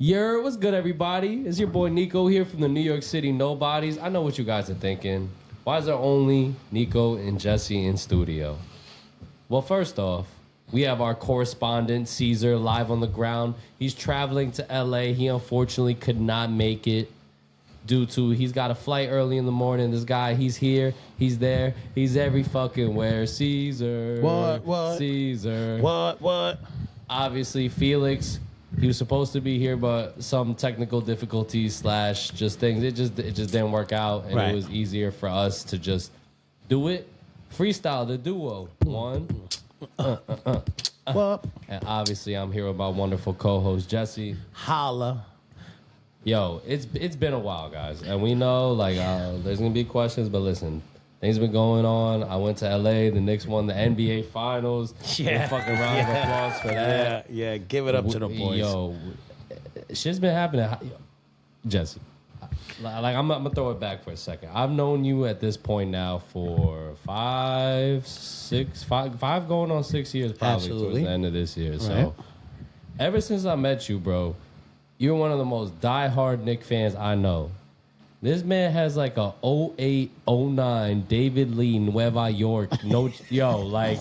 What's good, everybody? It's your boy Nico here from the New York City Nobodies. I know what you guys are thinking. Why is there only Nico and Jesse in studio? Well, first off, we have our correspondent, Cesar, live on the ground. He's traveling to L.A. He unfortunately could not make it due to he's got a flight early in the morning. This guy, he's here, he's there, he's every fucking where. Cesar. What? Cesar. What? Obviously, Felix. He was supposed to be here, but some technical difficulties / just things. It just didn't work out, and It was easier for us to just do it. Freestyle the duo. One. What? And obviously, I'm here with my wonderful co-host Jesse. Holla. Yo, it's been a while, guys, and we know there's gonna be questions, but listen. Things been going on. I went to LA. The Knicks won the NBA Finals. Yeah. Fucking round of applause for that. Yeah. Give it up to the boys. Yo, shit's been happening. Yo, Jesse, I'm gonna throw it back for a second. I've known you at this point now for five going on 6 years, probably. Absolutely. Towards the end of this year. Right. So, ever since I met you, bro, you're one of the most diehard Knicks fans I know. This man has like a 08, 09 David Lee Nueva York.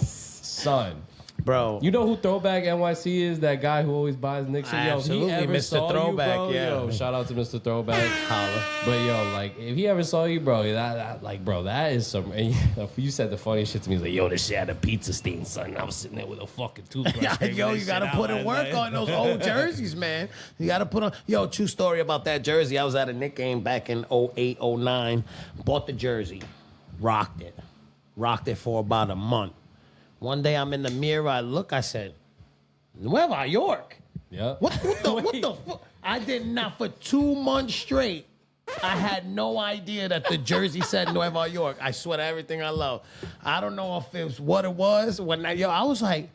Son. Bro. You know who Throwback NYC is? That guy who always buys Knicks. Absolutely, Yo, he ever Mr. saw Throwback, you, bro, yeah. Yo, shout out to Mr. Throwback. Holla. But yo, if he ever saw you, bro, that is some. And you said the funniest shit to me. He's like, yo, this shit had a pizza stain, son. And I was sitting there with a fucking toothbrush. Yo, you got to put in work on those old jerseys, man. You got to put on. Yo, true story about that jersey. I was at a Knicks game back in 08, 09. Bought the jersey. Rocked it for about a month. What day I'm in the mirror, I look, I said, Nueva York. Yep. What the fuck? I did not for 2 months straight. I had no idea that the jersey said Nueva York. I swear to everything I love. I don't know if it was what it was. I was like,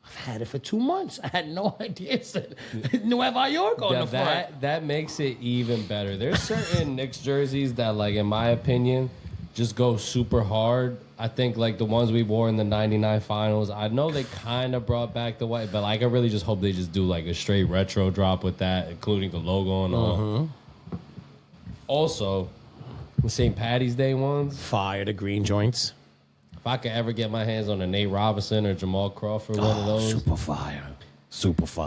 I've had it for 2 months. I had no idea it said Nueva York on the front. That makes it even better. There's certain Knicks jerseys that, in my opinion, just go super hard. I think the ones we wore in the 99 finals, I know they kind of brought back the white, but I really just hope they just do a straight retro drop with that, including the logo and all. Also, the St. Patty's Day ones. Fire, the green joints. If I could ever get my hands on a Nate Robinson or Jamal Crawford, one of those. Super fire.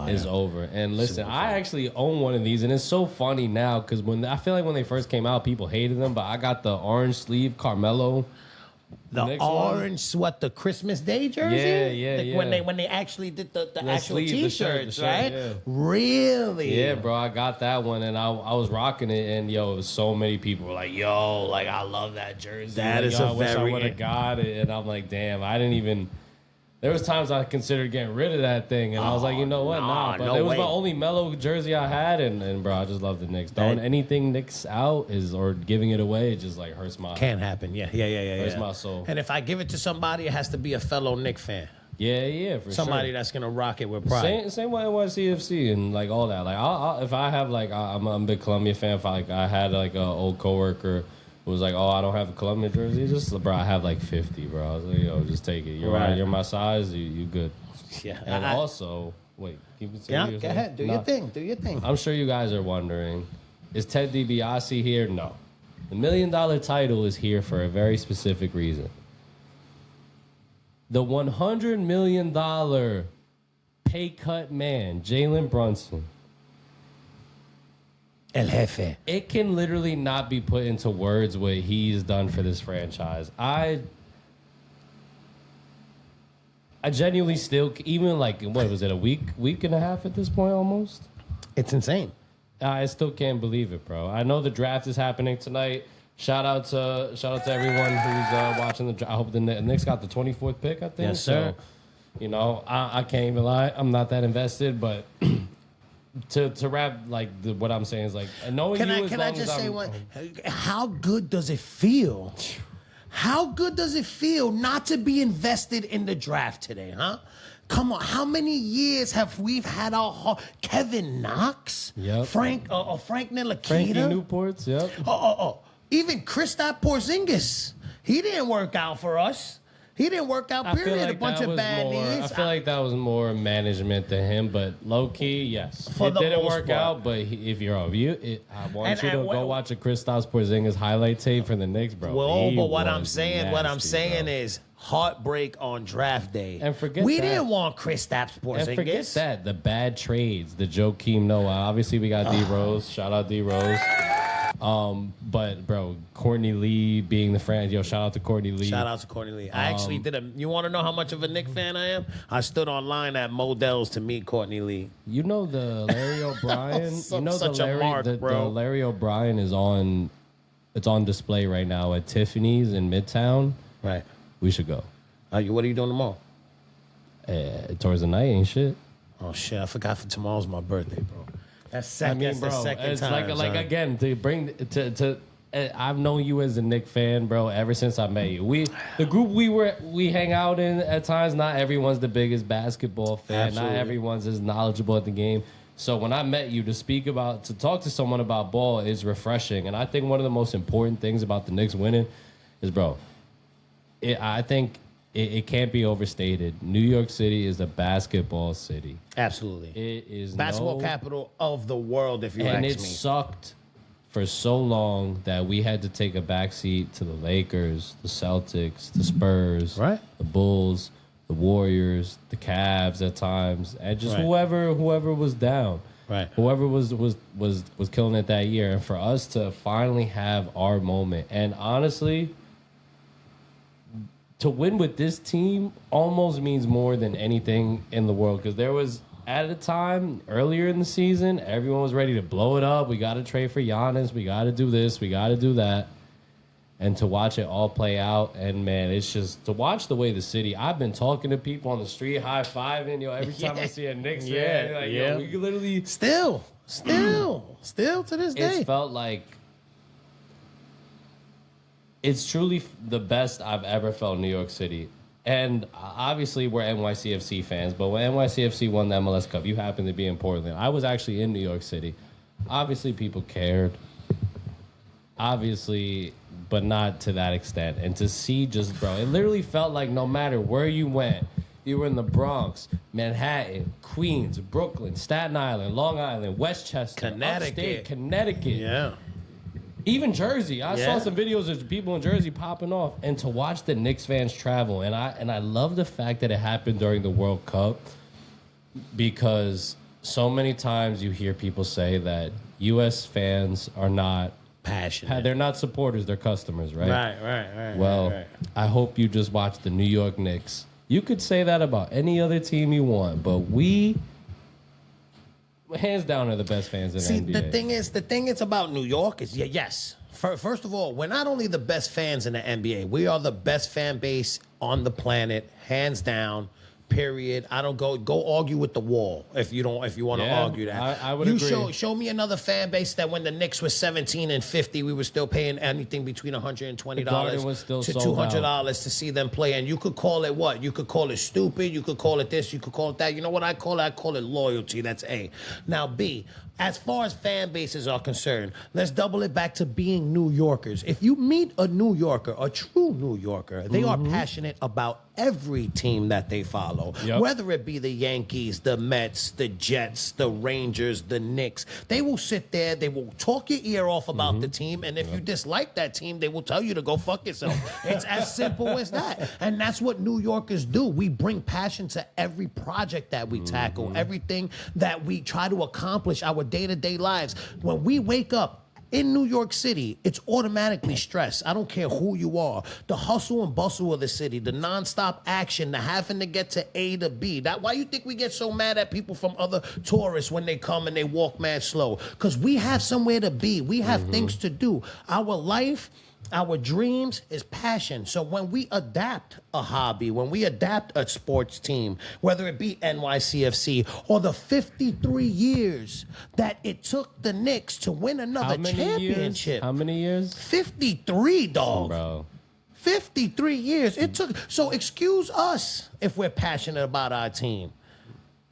It's over. And listen, I actually own one of these, and it's so funny now because I feel like when they first came out, people hated them, but I got the orange sleeve Carmelo. The orange, the Christmas Day jersey? Yeah. When they actually did the actual sleeve, T-shirts, the shirt, right? yeah. Really? Yeah, bro, I got that one, and I was rocking it, and yo, so many people were like, yo, I love that jersey. That is I wish I would have got it, and I'm like, damn, I didn't even... There was times I considered getting rid of that thing, and I was like, you know what, nah. But it was my only mellow jersey I had, and bro, I just love the Knicks. Throwing anything Knicks out or giving it away, it just hurts my... Can't happen, yeah. Hurts my soul. And if I give it to somebody, it has to be a fellow Knicks fan. Yeah, for Somebody sure. that's going to rock it with pride. Same way NYCFC and all that. I'll if I have I'm a big Columbia fan. If I had an old coworker who was like, oh, I don't have a Columbia jersey, just bro, I have 50, bro. I was like, yo, just take it. You're my size. You good. Yeah. And also, wait, keep it serious. Yeah, go ahead. Do your thing. I'm sure you guys are wondering, is Ted DiBiase here? No. The $1 million title is here for a very specific reason. The $100 million pay cut man, Jalen Brunson. El Jefe. It can literally not be put into words what he's done for this franchise. I genuinely still, even what was it, a week and a half at this point almost? It's insane. I still can't believe it, bro. I know the draft is happening tonight. Shout out to everyone who's watching the draft. I hope the Knicks got the 24th pick, I think. Yes, sir. So, I can't even lie. I'm not that invested, but to wrap what I'm saying is knowing Can you. Can I just say one? How good does it feel? How good does it feel not to be invested in the draft today, huh? Come on, how many years have we had our Kevin Knox, Yep. Frank Ntilikina, Frankie Newports, yep. Even Kristaps Porzingis? He didn't work out for us. He didn't work out, period. A bunch of bad knees. I feel like that was more management than him, but low key, yes. For it the didn't most work part. out, but if you're a view, I want you to well, go watch a Kristaps Porzingis highlight tape for the Knicks, bro. Well, He but what was I'm saying nasty, bro. is heartbreak on draft day. And forget we that. didn't want Kristaps Porzingis. And forget that, the bad trades, the Joakim Noah. Obviously, we got D Rose. Shout out D Rose. But bro, Courtney Lee being the friend. Yo, shout out to Courtney Lee. Shout out to Courtney Lee. I actually did a. You want to know how much of a Knick fan I am? I stood online at Modell's to meet Courtney Lee. You know the Larry O'Brien. You know Such the a Larry. mark, the bro. Larry O'Brien is on. It's on display right now at Tiffany's in Midtown. Right. We should go. What are you doing tomorrow? Towards the night ain't shit. Oh shit! I forgot for tomorrow's my birthday, bro. That's I mean, bro, the second it's time. like son. again to bring to. I've known you as a Knick fan, bro, ever since I met you. The group we hang out in at times. Not everyone's the biggest basketball fan. Absolutely. Not everyone's as knowledgeable at the game. So when I met you, to talk to someone about ball is refreshing. And I think one of the most important things about the Knicks winning is, bro, I think it can't be overstated. New York City is a basketball city. Absolutely. It is Basketball capital of the world, if you ask and me. it sucked for so long that we had to take a backseat to the Lakers, the Celtics, the Spurs, Right. the Bulls, the Warriors, the Cavs at times, and just Right. whoever was down, Right. whoever was killing it that year, and for us to finally have our moment, and honestly, to win with this team almost means more than anything in the world, because there was. At a time earlier in the season, everyone was ready to blow it up. We got to trade for Giannis. We got to do this. We got to do that. And to watch it all play out, and man, it's just to watch the way the city. I've been talking to people on the street, high fiving. Yo, every time I see a Knicks fan, like, yo, we literally Still to this day. It's felt like it's truly the best I've ever felt in New York City. And obviously, we're NYCFC fans, but when NYCFC won the MLS Cup, you happened to be in Portland. I was actually in New York City. Obviously, people cared. Obviously, but not to that extent. And to see just, bro, it literally felt like no matter where you went, you were in the Bronx, Manhattan, Queens, Brooklyn, Staten Island, Long Island, Westchester, Upstate, Connecticut. Yeah. Even Jersey. I saw some videos of people in Jersey popping off. And to watch the Knicks fans travel, and I love the fact that it happened during the World Cup, because so many times you hear people say that U.S. fans are not passionate. they're not supporters, they're customers, right? Right. Well, right. I hope you just watch the New York Knicks. You could say that about any other team you want, but we, hands down, are the best fans in the NBA. The thing is about New York is, yes. First of all, we're not only the best fans in the NBA, we are the best fan base on the planet, hands down. Period. I don't go argue with the wall if you want to argue that. I would agree. Show me another fan base that when the Knicks was 17 and 50, we were still paying anything between $120 to $200 to see them play. And you could call it what? You could call it stupid. You could call it this. You could call it that. You know what I call it? I call it loyalty. That's A. Now B. As far as fan bases are concerned, let's double it back to being New Yorkers. If you meet a New Yorker, a true New Yorker, they are passionate about every team that they follow, whether it be the Yankees, the Mets, the Jets, the Rangers, the Knicks. They will sit there, they will talk your ear off about the team, and if you dislike that team, they will tell you to go fuck yourself. It's as simple as that. And that's what New Yorkers do. We bring passion to every project that we tackle, everything that we try to accomplish, our day-to-day lives. When we wake up in New York City, it's automatically stress. I don't care who you are. The hustle and bustle of the city, the nonstop action, the having to get to A to B. That why you think we get so mad at people from other tourists when they come and they walk mad slow? Because we have somewhere to be. We have things to do. Our life, our dreams is passion. So when we adapt a hobby, when we adapt a sports team, whether it be NYCFC or the 53 years that it took the Knicks to win another championship. How many years? 53, dog. Bro. 53 years. It took. So excuse us if we're passionate about our team.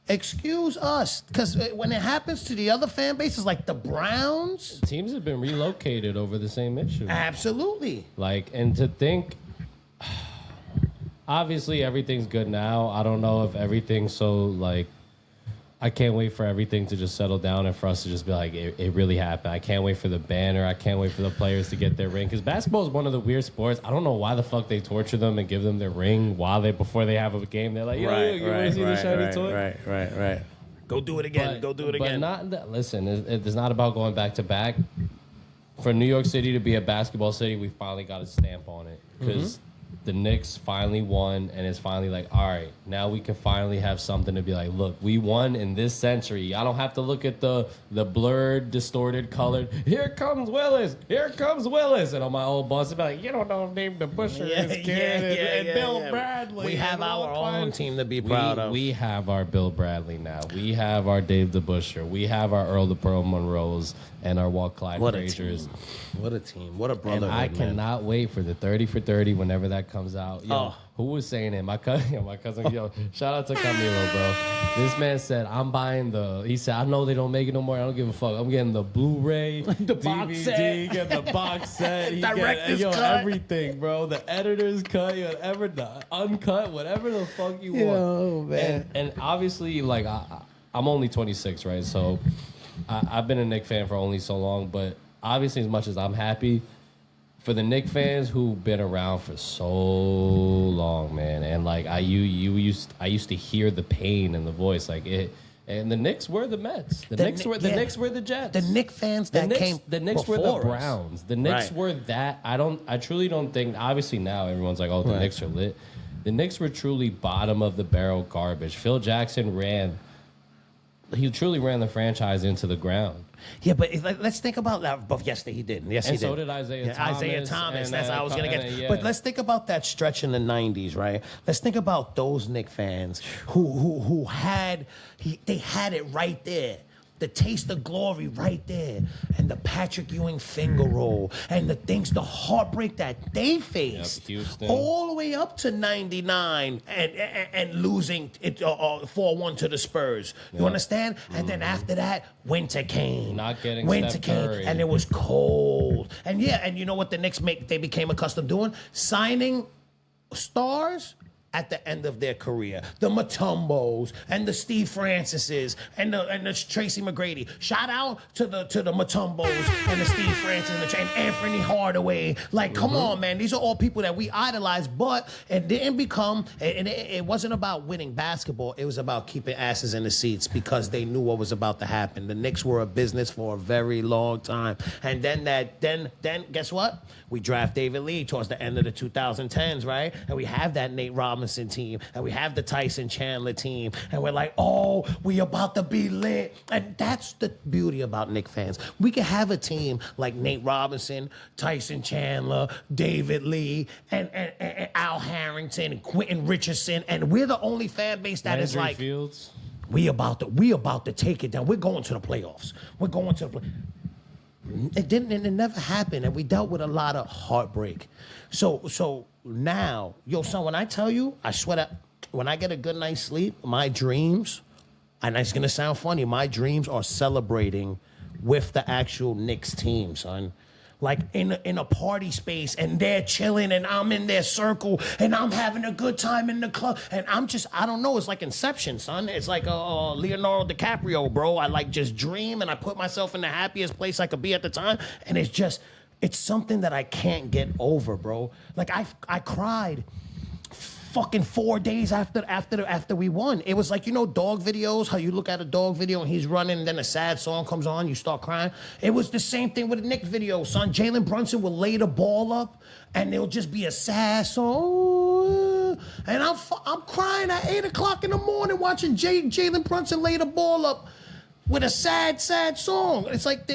Excuse us, because when it happens to the other fan bases, like the Browns, Teams have been relocated over the same issue. absolutely. Like, and to think, obviously everything's good now. I don't know if everything's so like. I can't wait for everything to just settle down and for us to just be like, it really happened. I can't wait for the banner. I can't wait for the players to get their ring. Because basketball is one of the weird sports. I don't know why the fuck they torture them and give them their ring before they have a game. They're like, you want to see the shiny toy? Right. Go do it again. Go do it again. But listen, it's not about going back to back. For New York City to be a basketball city, we finally got a stamp on it. Because the Knicks finally won, and it's finally like, all right, now we can finally have something to be like, look, we won in this century. I don't have to look at the blurred, distorted, colored. Here comes Willis. Here comes Willis. And on my old boss, I'd be like, you don't know name the Busher and Bill Bradley. We have our own team to be proud of. We have our Bill Bradley now. We have our Dave the Busher. We have our Earl the Pearl Monroes and our Walt Clyde Fraziers. What a team. What a brotherhood, and I cannot wait for the 30 for 30 whenever that comes out. Yo, who was saying it? My cousin, yo, shout out to Camilo, bro. This man said, he said, I know they don't make it no more. I don't give a fuck. I'm getting the Blu-ray, the DVD, box set. get the box set. Director's cut. Everything, bro. The editor's cut, whatever, the uncut, whatever the fuck you want. Yo, man. And obviously, like, I'm only 26, right? So I've been a Knicks fan for only so long, but obviously, as much as I'm happy, for the Knicks fans who've been around for so long, man, and like I used to hear the pain in the voice, like it. And the Knicks were the Mets. The Knicks were the Jets. The Knicks fans the Knicks were the Browns. The Knicks were that. I truly don't think. Obviously now everyone's like, oh, the Knicks are lit. The Knicks were truly bottom of the barrel garbage. Phil Jackson truly ran the franchise into the ground. Yeah, but let's think about that. But yes, he did. Yes, he did. So did Isaiah Thomas. Isaiah Thomas. That's how I was going to get. But let's think about that stretch in the 90s, right? Let's think about those Knicks fans who had it right there. The taste of glory right there, and the Patrick Ewing finger roll, and the heartbreak that they faced, all the way up to '99, and losing it 4-1 to the Spurs. You understand? And then after that, winter came. Not getting Steph Curry. And it was cold. And and you know what the Knicks they became accustomed doing? Signing stars at the end of their career. The Mutombos and the Steve Francises and the Tracy McGrady. Shout out to the Mutombos and the Steve Francis and Anthony Hardaway. Like, come on, man. These are all people that we idolize, but it didn't become, and it wasn't about winning basketball. It was about keeping asses in the seats because they knew what was about to happen. The Knicks were a business for a very long time. And then guess what? We draft David Lee towards the end of the 2010s, right? And we have that Nate Robinson team, and we have the Tyson Chandler team, and we're like, oh, we about to be lit. And that's the beauty about Knicks fans. We can have a team like Nate Robinson, Tyson Chandler, David Lee, and Al Harrington, and Quentin Richardson, and we're the only fan base that is like, Fields. we about to take it down. We're going to the playoffs. We're going to the It never happened, and we dealt with a lot of heartbreak. So now, son, when I tell you, I swear that when I get a good night's sleep, my dreams, and it's gonna sound funny, my dreams are celebrating with the actual Knicks team, son. Like in a party space, and they're chilling, and I'm in their circle, and I'm having a good time in the club, and I don't know, it's like Inception, son. It's like Leonardo DiCaprio, bro. I like just dream, and I put myself in the happiest place I could be at the time, and it's something that I can't get over, bro. Like I cried fucking 4 days after we won. It was like, dog videos, how you look at a dog video and he's running and then a sad song comes on, you start crying. It was the same thing with a Knicks video, son. Jalen Brunson will lay the ball up and it'll just be a sad song. And I'm crying at 8 o'clock in the morning watching Jalen Brunson lay the ball up with a sad song. It's like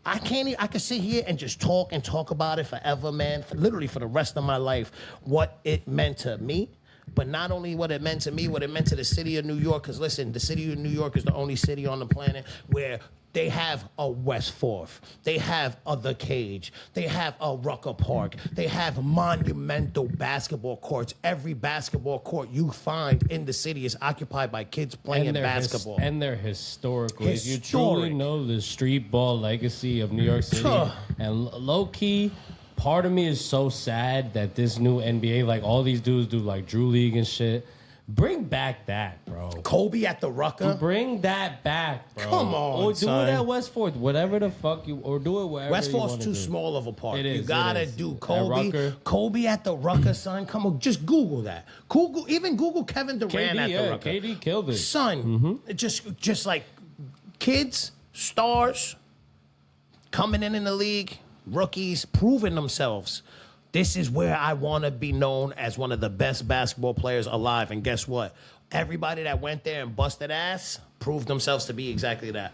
I could sit here and just talk about it forever, man. Literally for the rest of my life, what it meant to me. But not only what it meant to me, what it meant to the city of New York. Because listen, the city of New York is the only city on the planet where they have a West Fourth. They have The Cage. They have a Rucker Park. They have monumental basketball courts. Every basketball court you find in the city is occupied by kids playing basketball. And they're historical. If you truly know the street ball legacy of New York City, and low-key, part of me is so sad that this new NBA, like all these dudes do like Drew League and shit. Bring back that, bro. Kobe at the Rucker. Bring that back, bro. Come on, or do son. it at West Fort, whatever the fuck you, or do it wherever. West you Fort's wanna too do. small of a park. It is, You gotta it is. do At Kobe. Rucker. Kobe at the Rucker, son. Come on, just Google that. Google Kevin Durant KD, at the yeah, Rucker. KD killed it. Son, just like kids, stars coming in the league, rookies proving themselves. This is where I want to be known as one of the best basketball players alive. And guess what? Everybody that went there and busted ass proved themselves to be exactly that.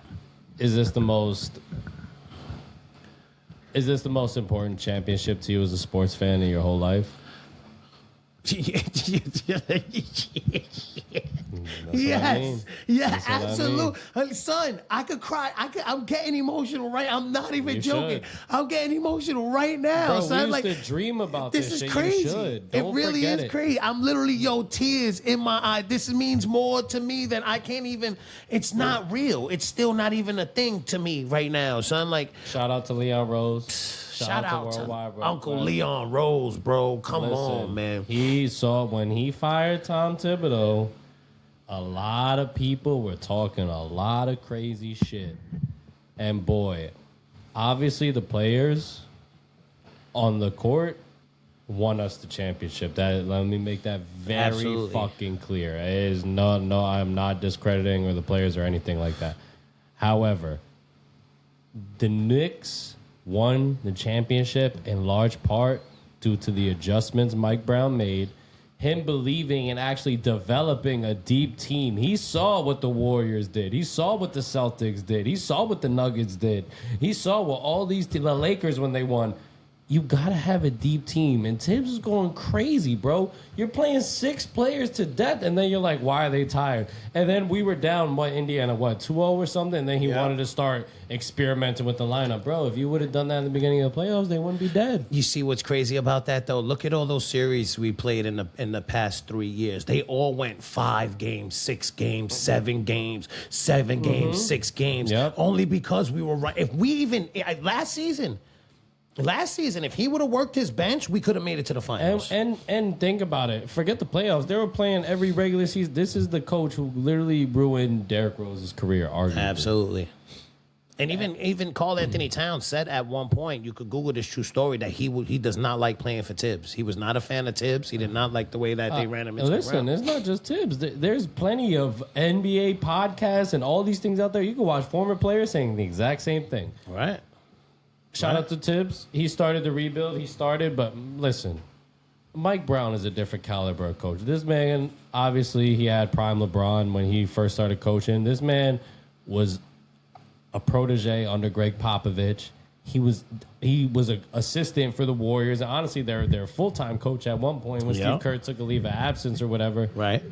Is this the most important championship to you as a sports fan in your whole life? Yes, yeah, That's what I absolutely. Son, I could cry. I'm getting emotional right. I'm not even You joking. should. I'm getting emotional right now. Bro, son. we used to dream about this this is shit. crazy. You should. It Don't really forget is it. crazy. I'm literally tears in my eye. This means more to me than I can't even. It's not real. It's still not even a thing to me right now, son. Like, Shout out to Leon Rose. shout out to Worldwide, bro. Uncle Leon Rose, bro. Come on, Listen, man. He saw when he fired Tom Thibodeau, a lot of people were talking a lot of crazy shit. And boy, obviously the players on the court won us the championship. Let me make that very Absolutely. fucking clear. It is no, I'm not discrediting or the players or anything like that. However, the Knicks won the championship in large part due to the adjustments Mike Brown made, him believing and actually developing a deep team. He saw what the Warriors did. He saw what the Celtics did. He saw what the Nuggets did. He saw what all these the Lakers when they won. You gotta have a deep team. And Tibbs is going crazy, bro. You're playing 6 players to death, and then you're like, why are they tired? And then we were down, Indiana, 2-0 or something? And then he wanted to start experimenting with the lineup. Bro, if you would have done that in the beginning of the playoffs, they wouldn't be dead. You see what's crazy about that, though? Look at all those series we played in the past 3 years. They all went 5 games, 6 games, 7 games, 7 games, 6 games. Yep. Only because we were right. If we even last season, if he would have worked his bench, we could have made it to the finals. And think about it. Forget the playoffs. They were playing every regular season. This is the coach who literally ruined Derrick Rose's career, arguably. Absolutely. And even Karl Anthony Towns said at one point, you could Google this true story, that he does not like playing for Tibbs. He was not a fan of Tibbs. He did not like the way that they ran him into the Listen, ground. it's not just Tibbs. There's plenty of NBA podcasts and all these things out there. You can watch former players saying the exact same thing. Right. Shout out to Tibbs. He started the rebuild. But listen, Mike Brown is a different caliber of coach. This man, obviously, he had prime LeBron when he first started coaching. This man was a protege under Greg Popovich. He was an assistant for the Warriors. And honestly, their full-time coach at one point when Steve Kerr took a leave of absence or whatever. Right.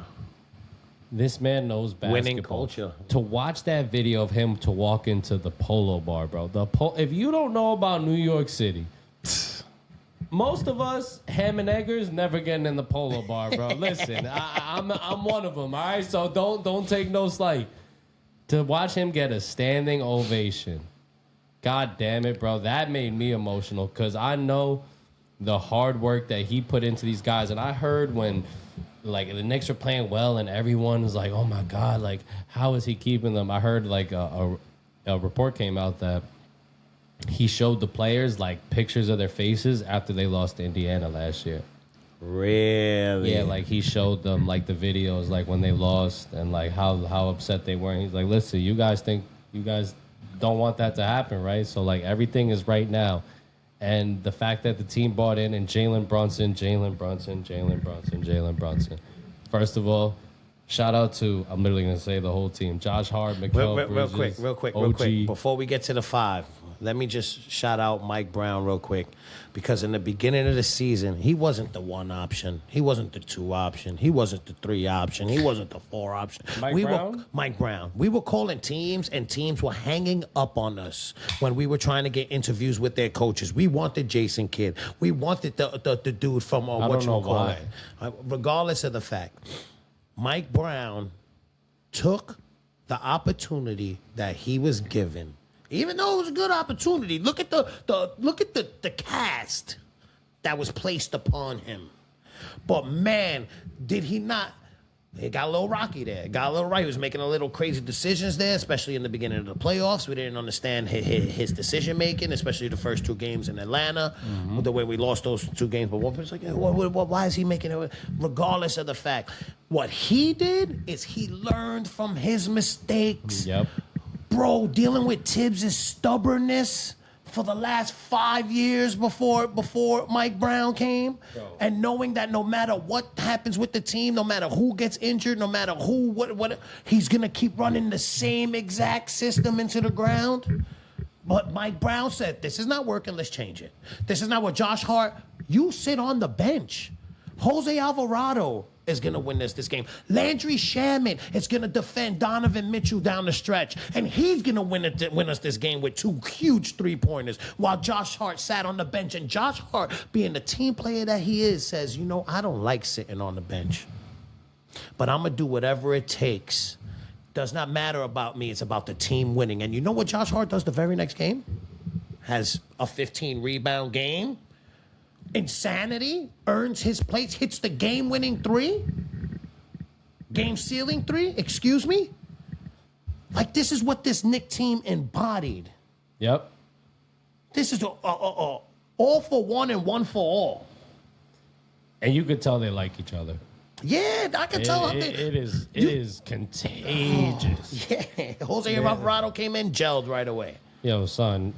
This man knows basketball. Winning culture. To watch that video of him to walk into the Polo Bar, bro. If you don't know about New York City, most of us ham and eggers never getting in the Polo Bar, bro. Listen, I'm one of them. All right, so don't take no slight. To watch him get a standing ovation, God damn it, bro. That made me emotional because I know the hard work that he put into these guys, and I heard when. Like, the Knicks are playing well, and everyone was like, oh, my God, like, how is he keeping them? I heard, like, a report came out that he showed the players, like, pictures of their faces after they lost to Indiana last year. Really? Yeah, like, he showed them, like, the videos, like, when they lost and, like, how upset they were. And he's like, listen, you guys don't want that to happen, right? So, like, everything is right now. And the fact that the team bought in and Jalen Brunson. First of all, shout out to, I'm literally going to say the whole team. Josh Hart, Mikal Bridges, real quick. OG. Before we get to the 5, let me just shout out Mike Brown real quick. Because in the beginning of the season, he wasn't the 1 option. He wasn't the 2 option. He wasn't the 3 option. He wasn't the 4 option. Mike Brown. We were calling teams, and teams were hanging up on us when we were trying to get interviews with their coaches. We wanted Jason Kidd. We wanted the dude from regardless of the fact, Mike Brown took the opportunity that he was given. Even though it was a good opportunity, look at the cast. that was placed upon him. But man, did he not? It got a little rocky there. It got a little right. He was making a little crazy decisions there, especially in the beginning of the playoffs. We didn't understand his decision making, especially the first 2 games in Atlanta, the way we lost those 2 games. But one person's like, why is he making it? Regardless of the fact, what he did is he learned from his mistakes. Yep. Bro, dealing with Tibbs' stubbornness for the last 5 years before Mike Brown came, and knowing that no matter what happens with the team, no matter who gets injured, no matter what, he's gonna keep running the same exact system into the ground. But Mike Brown said, "This is not working. Let's change it. This is not what Josh Hart. You sit on the bench. Jose Alvarado is going to win this game. Landry Shaman is going to defend Donovan Mitchell down the stretch. And he's going to win us this game with 2 huge 3-pointers while Josh Hart sat on the bench. And Josh Hart, being the team player that he is, says, I don't like sitting on the bench. But I'm going to do whatever it takes. Does not matter about me. It's about the team winning. And you know what Josh Hart does the very next game? Has a 15-rebound game. Insanity, earns his place, hits the game-winning 3, game-sealing 3, excuse me. Like, this is what this Knicks team embodied. Yep. This is all for one and one for all. And you could tell they like each other. Yeah, I can tell. It is contagious. Yeah, Jose Alvarado came in, gelled right away. Yo, son,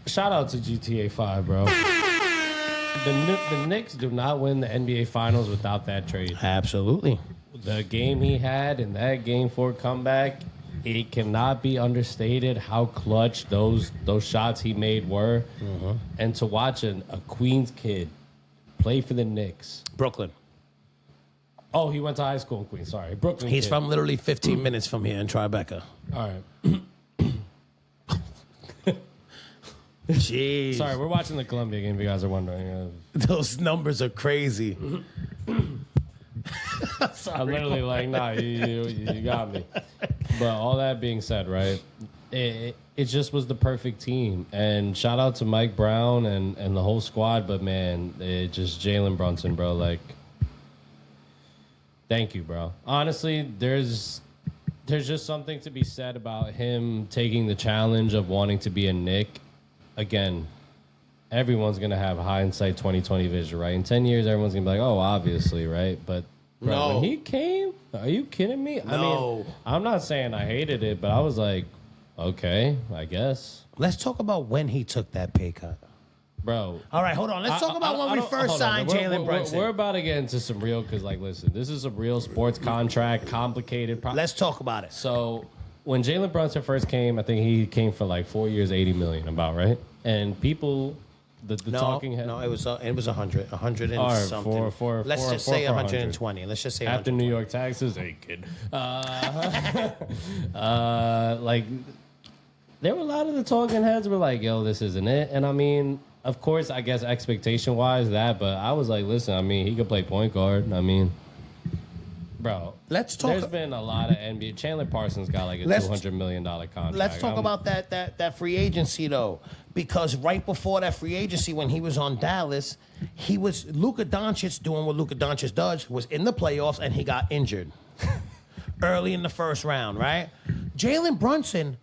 shout out to GTA 5, bro. The Knicks do not win the NBA Finals without that trade. Absolutely. The game he had in that Game 4 comeback, it cannot be understated how clutch those shots he made were. Mm-hmm. And to watch a Queens kid play for the Knicks. Brooklyn. Oh, he went to high school in Queens. Sorry. Brooklyn He's kid. from literally 15 minutes from here in Tribeca. All right. Jeez. Sorry, we're watching the Columbia game if you guys are wondering. Those numbers are crazy. I'm literally like, nah, you got me. But all that being said, right, it just was the perfect team. And shout out to Mike Brown and the whole squad. But, man, it just Jalen Brunson, bro. Like, thank you, bro. Honestly, there's just something to be said about him taking the challenge of wanting to be a Knick. Again, everyone's going to have hindsight 2020 vision, right? In 10 years, everyone's going to be like, oh, obviously, right? But bro, when he came, are you kidding me? No. I mean, I'm not saying I hated it, but I was like, okay, I guess. Let's talk about when he took that pay cut. Bro. All right, hold on. Let's talk about when we first signed Jalen Brunson. We're about to get into some real, because, like, listen, this is a real sports contract, complicated. Let's talk about it. So when Jalen Brunson first came, I think he came for like 4 years, $80 million, about, right? And people, the talking head. No, it was 100 and All right, something. Let's just say 120. Let's just say after New York taxes, hey kid. Like there were a lot of the talking heads were like, "Yo, this isn't it." And I mean, of course, I guess expectation wise that, but I was like, "Listen, I mean, he could play point guard. I mean." Bro, let's talk. There's been a lot of NBA. Chandler Parsons got like a $200 million contract. Let's talk about that free agency though, because right before that free agency, when he was on Dallas, he was Luka Doncic doing what Luka Doncic does, was in the playoffs and he got injured early in the first round. Right, Jalen Brunson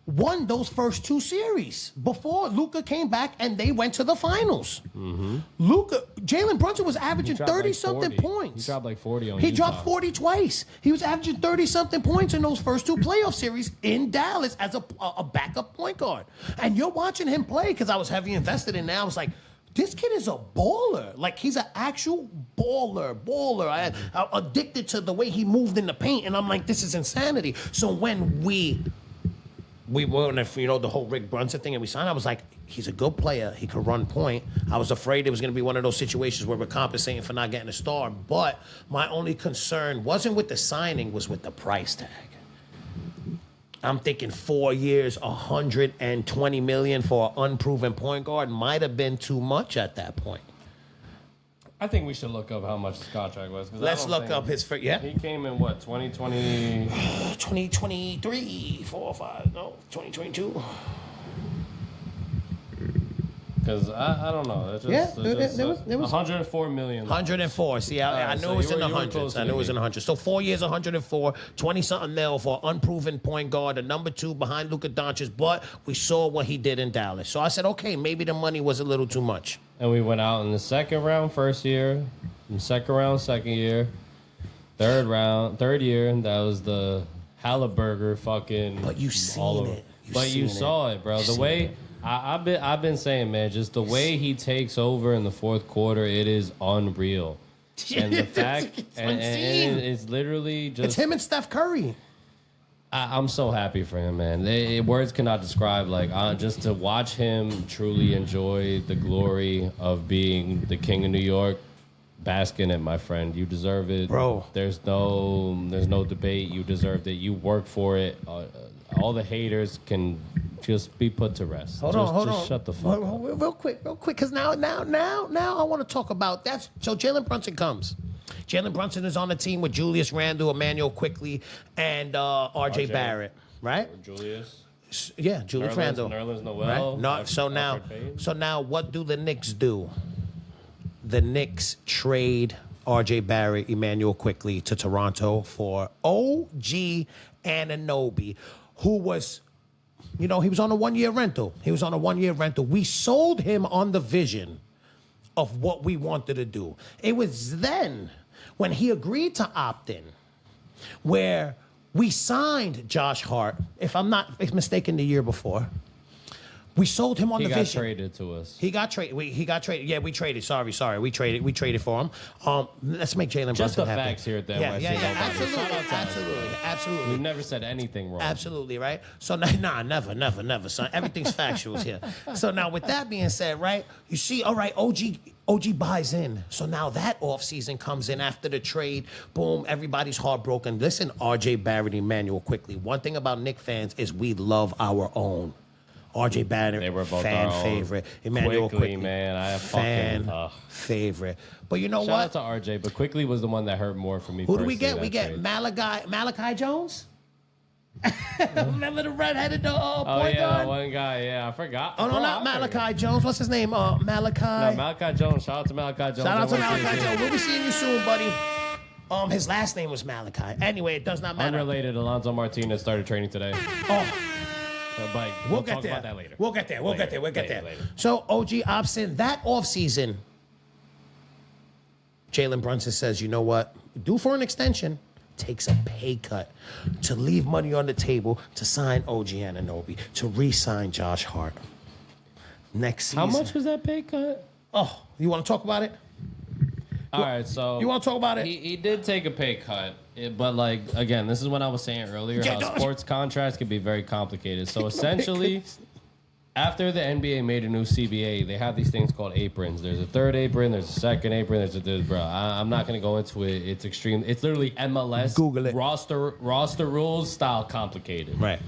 won those first 2 series before Luka came back and they went to the finals. Mm-hmm. Jalen Brunson was averaging 30-something points. He dropped like 40 on He Utah. dropped 40 twice. He was averaging 30-something points in those first 2 playoff series in Dallas as a backup point guard. And you're watching him play, because I was heavily invested in that. I was like, this kid is a baller. Like, he's an actual baller. I'm addicted to the way he moved in the paint, and I'm like, this is insanity. So when we were, the whole Rick Brunson thing, and we signed, I was like, he's a good player. He could run point. I was afraid it was going to be one of those situations where we're compensating for not getting a star. But my only concern wasn't with the signing, was with the price tag. I'm thinking 4 years, $120 million for an unproven point guard might have been too much at that point. I think we should look up how much his contract was. Let's look up his first. Yeah. He came in what, 2020? 2022. Because I don't know. It's Yeah, just, there was 104 million. 104. See, I knew so it was you in the were hundreds. closer I knew than it was in me. the hundreds. So 4 years, 104, 20-something mil for unproven point guard, the number 2 behind Luka Doncic. But we saw what he did in Dallas. So I said, okay, maybe the money was a little too much. And we went out in the second round, first year, in second round, second year, third year, and that was the Halliburger fucking. But you seen it. You saw it, bro. The way I've been saying, man, just the way he takes over in the fourth quarter, it is unreal. And the fact, and it's literally just It's him and Steph Curry. I'm so happy for him, man. Words cannot describe, like, just to watch him truly enjoy the glory of being the king of New York. Bask in it, my friend. You deserve it, Bro. There's no debate. You deserved it. You worked for it. All the haters can just be put to rest. Hold on. Shut the fuck up. Real quick, because now I want to talk about that. So Jalen Brunson comes. Jalen Brunson is on the team with Julius Randle, Emmanuel Quickly, and R.J. Barrett, right? Julius. Yeah, Julius Randle. Nerlens Noel. Right? So now, what do the Knicks do? The Knicks trade R.J. Barrett, Emmanuel Quickly to Toronto for OG Anunoby, who was, he was on a 1-year rental. We sold him on the vision of what we wanted to do. It was then when he agreed to opt in, where we signed Josh Hart, if I'm not mistaken, the year before. We sold him on the vision. He got traded to us. He got traded. Yeah, we traded. Sorry. We traded for him. Let's make Jalen Brunson Just the happy. facts here at the NYC Nobodies. Shout out to Absolutely. We've never said anything wrong. Absolutely, right? So, never, son. Everything's factual here. So now, with that being said, right, you see, all right, OG buys in. So now that offseason comes in after the trade. Boom, everybody's heartbroken. Listen, RJ Barrett, Emmanuel Quickly. One thing about Knicks fans is we love our own. RJ Barrett, they were both fan our favorite. Emmanuel Quickly, man, I fan fucking favorite. But you know shout what? out to RJ, but Quickly was the one that hurt more for me. Who do we get? personally, We get trade. Malachi Jones. Remember the redheaded point guard? One guy. Yeah, I forgot. Oh no, Bro, not I Malachi forgot. Jones. What's his name? Malachi. No, Malachi Jones. Shout out to Malachi Jones. Shout out to I wanna see Malachi his Jones. name. We'll be seeing you soon, buddy. His last name was Malachi. Anyway, it does not matter. Unrelated, Alonzo Martinez started training today. Oh. But We'll talk get there. about that later. We'll get there. Later. So OG opts in that offseason. Jalen Brunson says, you know what? Due for an extension. Takes a pay cut to leave money on the table to sign OG Anunoby, to re-sign Josh Hart. Next season. How much was that pay cut? Oh, you want to talk about it? All right, so You want to talk about it? He did take a pay cut, but like again, this is what I was saying earlier. Yeah, How no. sports contracts can be very complicated. So essentially, after the NBA made a new CBA, they have these things called aprons. There's a third apron, there's a second apron, bro. I'm not gonna go into it. It's extreme. It's literally MLS Google it. roster rules style complicated. Right.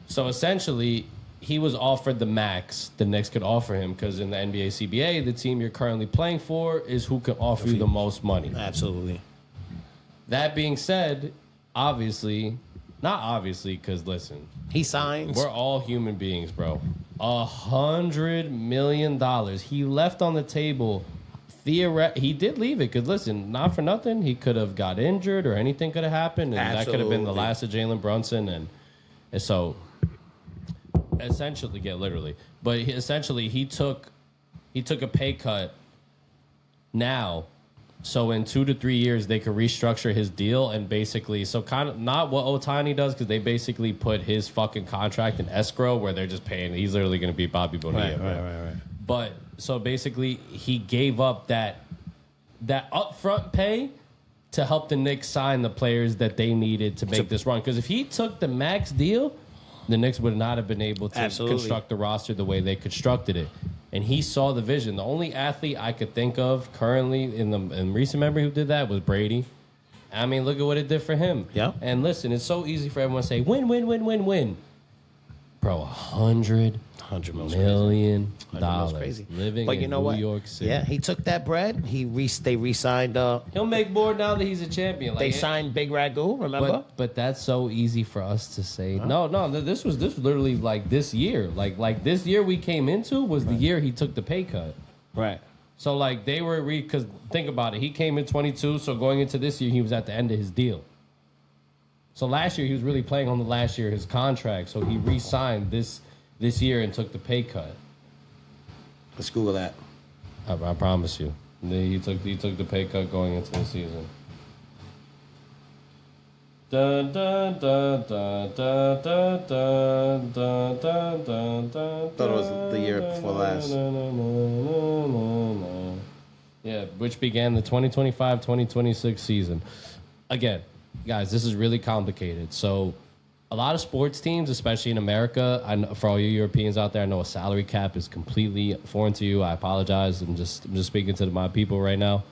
So essentially, he was offered the max the Knicks could offer him because in the NBA CBA, the team you're currently playing for is who can offer you the most money. Absolutely. That being said, obviously, not obviously, because listen, He signs. we're all human beings, bro. $100 million. He left on the table. He did leave it because listen, not for nothing, he could have got injured or anything could have happened, and that could have been the Absolutely. last of Jalen Brunson, and so essentially, but essentially he took a pay cut now. So in 2 to 3 years, they could restructure his deal and basically, so kind of not what Ohtani does because they basically put his fucking contract in escrow where they're just paying. He's literally going to be Bobby Bonilla. Right. But so basically, he gave up that upfront pay to help the Knicks sign the players that they needed to make this run. Because if he took the max deal, the Knicks would not have been able to Absolutely. construct the roster the way they constructed it. And he saw the vision. The only athlete I could think of currently in recent memory who did that was Brady. I mean, look at what it did for him. Yeah. And listen, it's so easy for everyone to say, win, win, win, win, win. Bro, $100 million crazy. living But you in know New what? York City. Yeah, he took that bread. They re-signed. He'll make more now that he's a champion. Like, They signed Big Ragu. Remember? but that's so easy for us to say. No, this was literally like this year. Like this year we came into was the year he took the pay cut. Right. So like they were because think about it. He came in 22, so going into this year he was at the end of his deal. So last year he was really playing on the last year of his contract. So he re-signed this year and took the pay cut. Let's Google that. I promise you. He took the pay cut going into the season. Dun, dun, dun, dun, dun, dun, dun, dun, dun, dun, dun. Thought it was the year before last. Yeah, which began the 2025-2026 season. Again, guys, this is really complicated. So a lot of sports teams, especially in America, I know, for all you Europeans out there, I know a salary cap is completely foreign to you. I apologize. I'm just speaking to my people right now.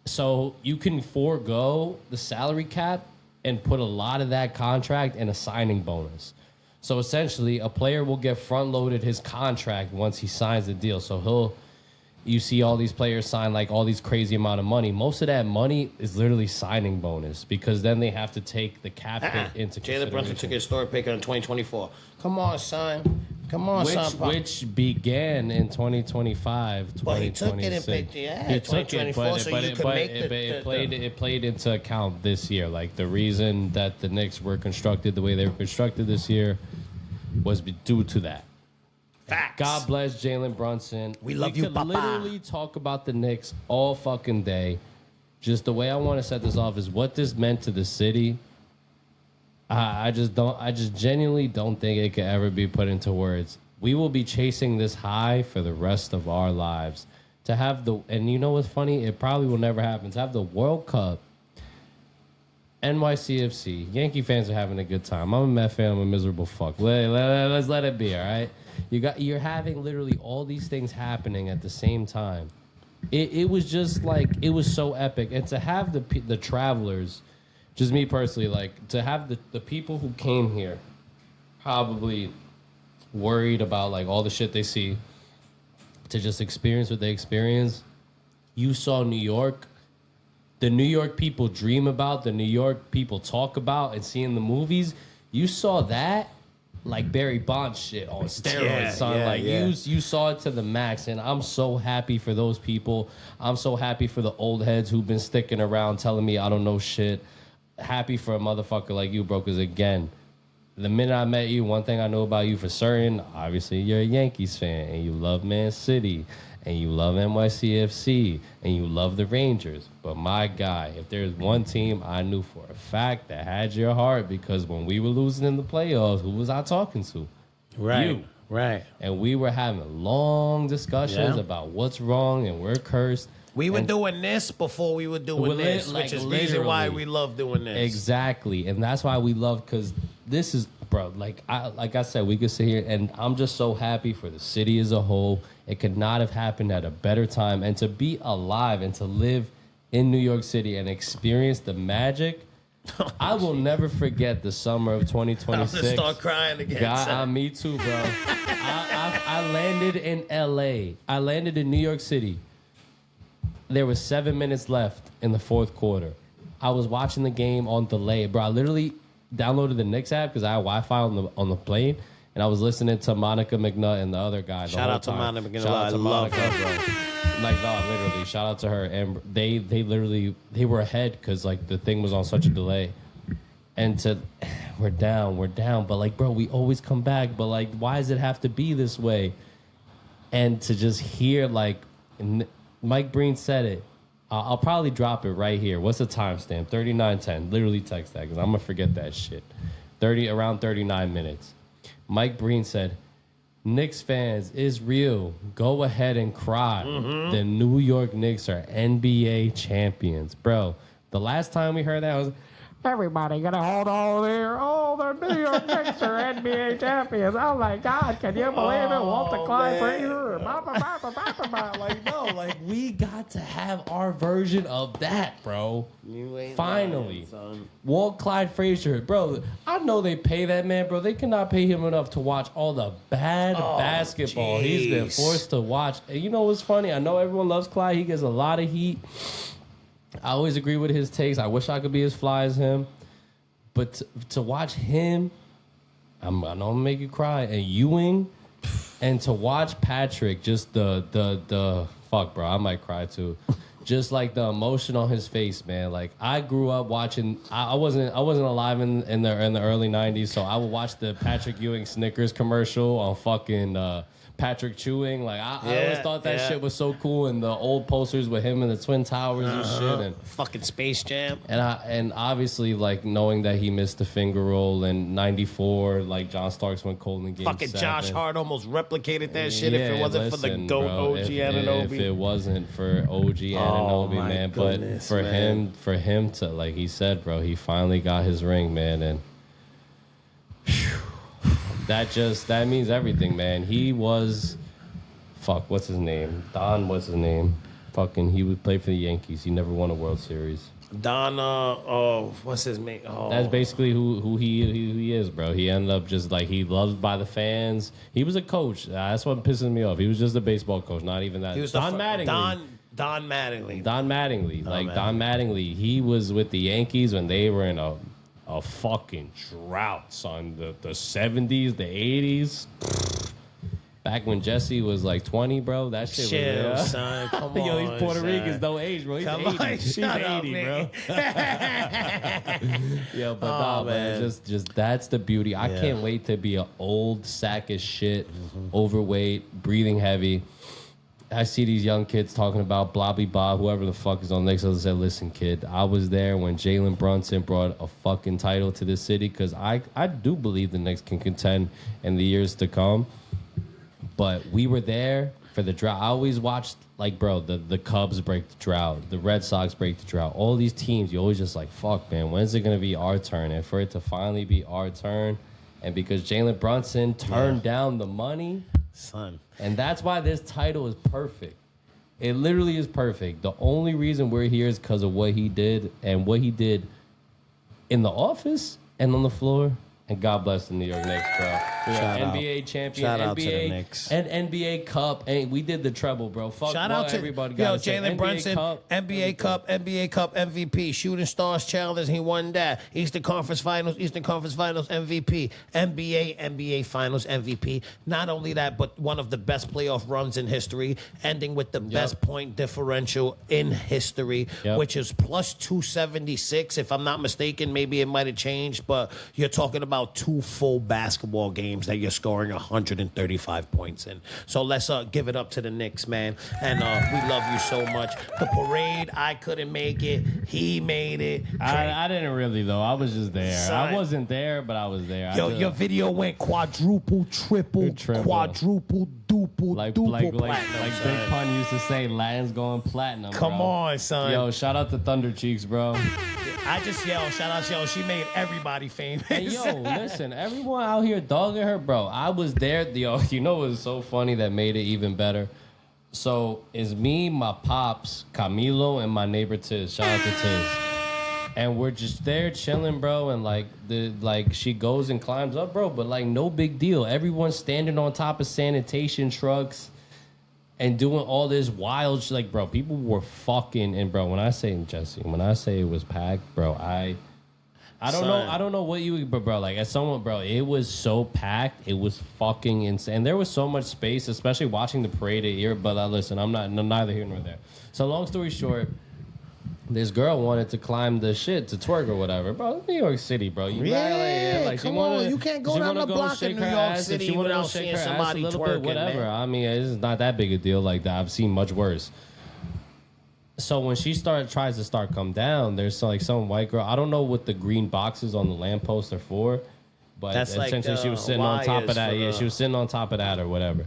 So you can forego the salary cap and put a lot of that contract in a signing bonus. So essentially, a player will get front-loaded his contract once he signs the deal. So you see all these players sign like all these crazy amount of money. Most of that money is literally signing bonus because then they have to take the cap hit into consideration. Jalen Brunson took his historic pay cut in 2024. Come on, son. Come on, son. Which began in 2025, 2026. Well, he took it and picked He took it, but it played into account this year. Like the reason that the Knicks were constructed the way they were constructed this year was due to that. Facts. God bless Jalen Brunson. We love you, could Papa. literally talk about the Knicks all fucking day. Just the way I want to set this off is what this meant to the city. I just genuinely don't think it could ever be put into words. We will be chasing this high for the rest of our lives. To have and you know what's funny? It probably will never happen. To have the World Cup, NYCFC, Yankee fans are having a good time. I'm a Met fan. I'm a miserable fuck. Let's let it be, all right? You're having literally all these things happening at the same time. It was just like, it was so epic. And to have the travelers, just me personally, like to have the people who came here probably worried about like all the shit they see, to just experience what they experience. You saw New York. The New York people dream about, the New York people talk about and see in the movies. You saw that like Barry Bonds shit on steroids, son. You saw it to the max, and I'm so happy for those people. I'm so happy for the old heads who've been sticking around telling me I don't know shit. Happy for a motherfucker like you, bro, because again, the minute I met you, one thing I know about you for certain, obviously you're a Yankees fan, and you love Man City, and you love NYCFC, and you love the Rangers. But my guy, if there's one team I knew for a fact that had your heart, because when we were losing in the playoffs, who was I talking to? Right. You. Right. And we were having long discussions about what's wrong and we're cursed. We were doing this before we were doing this, which is the reason why we love doing this. Exactly. And that's why we love, because this is, bro, like I said, we could sit here, and I'm just so happy for the city as a whole. It could not have happened at a better time. And to be alive and to live in New York City and experience the magic, I will never forget the summer of 2026. I'm going to start crying again. Me too, bro. I landed in L.A. I landed in New York City. There was 7 minutes left in the fourth quarter. I was watching the game on delay, bro. I literally downloaded the Knicks app because I had Wi-Fi on the plane, and I was listening to Monica McNutt and the other guy. Shout out to Monica McNutt. I love her, bro. Like, no, literally, shout out to her. And they were ahead because like the thing was on such a delay. And we're down, but like, bro, we always come back. But like, why does it have to be this way? And to just hear like. Mike Breen said it. I'll probably drop it right here. What's the timestamp? 39:10. Literally text that because I'm going to forget that shit. Around 39 minutes. Mike Breen said, Knicks fans, it's real. Go ahead and cry. The New York Knicks are NBA champions. Bro, the last time we heard that, I was Everybody gonna hold on there. Oh, the New York Knicks are NBA champions. Oh my God, can you believe it? Walter Clyde Frazier. Like, no, like, we got to have our version of that, bro. You ain't Finally. lying, son. Walt Clyde Frazier, bro. I know they pay that man, bro. They cannot pay him enough to watch all the bad basketball he's been forced to watch. And you know what's funny? I know everyone loves Clyde. He gets a lot of heat. I always agree with his takes. I wish I could be as fly as him. But to watch him, I know I'm gonna make you cry. And Ewing, and to watch Patrick, just the fuck, bro. I might cry too. Just like the emotion on his face, man. Like, I grew up watching. I wasn't alive in the early '90s, so I would watch the Patrick Ewing Snickers commercial on fucking Patrick Chewing. Like, I always thought that shit was so cool, and the old posters with him in the Twin Towers and shit, and fucking Space Jam. And obviously, like, knowing that he missed the finger roll in '94, like John Starks went cold in Game 7. Fucking Josh Hart almost replicated that shit if it wasn't for the GOAT OG Anunoby. If it wasn't for OG Anunoby, man. Goodness, but man. for him to, like he said, bro, he finally got his ring, man, and that means everything, man. He was, what's his name? Don, what's his name? Fucking, he would play for the Yankees. He never won a World Series. Don, what's his name? Oh. That's basically who he is, bro. He ended up just like, he loved by the fans. He was a coach. That's what pisses me off. He was just a baseball coach, not even that. He was Don Mattingly. Don Mattingly. Don Mattingly. He was with the Yankees when they were in a fucking drought, son. The 70s, the 80s. Back when Jesse was like 20 , bro, that shit Chill, was son. Come on, Yo, these Puerto son. Ricans don't age, bro. He's 80. He's 80, bro. Yo, but nah, man, just that's the beauty. I can't wait to be an old sack of shit, overweight, breathing heavy. I see these young kids talking about Blobby Bob, whoever the fuck is on Knicks. I said, listen, kid, I was there when Jalen Brunson brought a fucking title to the city, because I do believe the Knicks can contend in the years to come. But we were there for the drought. I always watched, like, bro, the Cubs break the drought, the Red Sox break the drought. All these teams, you always just like, fuck, man, when's it going to be our turn? And for it to finally be our turn, and because Jalen Brunson turned down the money, son. And that's why this title is perfect. It literally is perfect. The only reason we're here is because of what he did, and what he did in the office and on the floor. And God bless the New York Knicks, bro. NBA champion, Shout out to the NBA Knicks. and NBA Cup, and we did the treble, bro. Fuck, Shout out to everybody. Jalen Brunson, NBA Cup MVP, Shooting Stars Challenge. He won that. Eastern Conference Finals MVP, NBA Finals MVP. Not only that, but one of the best playoff runs in history, ending with the best point differential in history, which is plus 276. If I'm not mistaken, maybe it might have changed, but you're talking about 2 full basketball games that you're scoring 135 points in. So let's give it up to the Knicks, man. And we love you so much. The parade, I couldn't make it. He made it. I didn't really, though. I was just there. Son. I wasn't there, but I was there. Yo, your video went quadruple, triple, quadruple, duple, like platinum. Like Big Pun used to say, Latin's going platinum. Come bro. on, son. Yo, shout out to Thunder Cheeks, bro. I just yelled, shout out, yo. She made everybody famous. Hey, yo, listen, everyone out here dogging her, bro. I was there. Yo, you know what was so funny that made it even better? So it's me, my pops, Camilo, and my neighbor Tiz. Shout out to Tiz. And we're just there chilling, bro. And like she goes and climbs up, bro. But like no big deal. Everyone's standing on top of sanitation trucks and doing all this wild shit. Like, bro, people were fucking. And bro, when I say it was packed, bro, I don't know what you, but bro, like as someone, bro, it was so packed, it was fucking insane. There was so much space, especially watching the parade here. But listen, I'm neither here nor there. So long story short, this girl wanted to climb the shit to twerk or whatever, bro. It's New York City, bro. Come on, you can't go down the block in New York City without seeing somebody twerking, whatever. man. I mean, it's not that big a deal. Like that, I've seen much worse. So when she tries to come down, there's like some white girl. I don't know what the green boxes on the lamppost are for, but that's essentially like she was sitting on top of that. Yeah, she was sitting on top of that or whatever.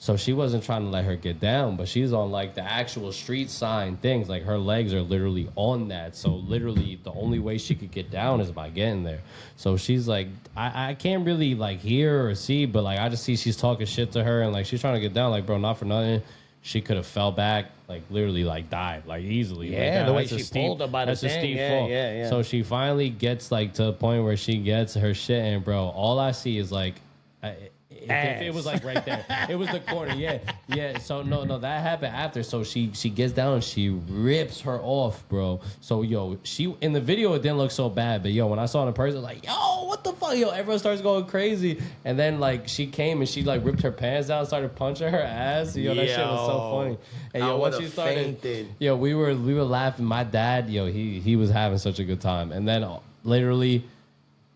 So she wasn't trying to let her get down, but she's on like the actual street sign things. Like her legs are literally on that. So literally the only way she could get down is by getting there. So she's like, I can't really like hear or see, but like I just see she's talking shit to her and like she's trying to get down. Like, bro, not for nothing. She could have fell back, like literally like died, like easily. Yeah, like, the way she pulled her by the that's a thing. steep Yeah, fall. yeah. So she finally gets like to the point where she gets her shit and bro, all I see is like, if it was like right there, it was the corner. Yeah. So no, that happened after. So she gets down and she rips her off, bro. So she in the video it didn't look so bad, but when I saw it in person, like what the fuck, everyone starts going crazy, and then like she came and she like ripped her pants down, started punching her ass. That shit was so funny. And when she started, fainted. We were laughing. My dad, he was having such a good time, and then literally.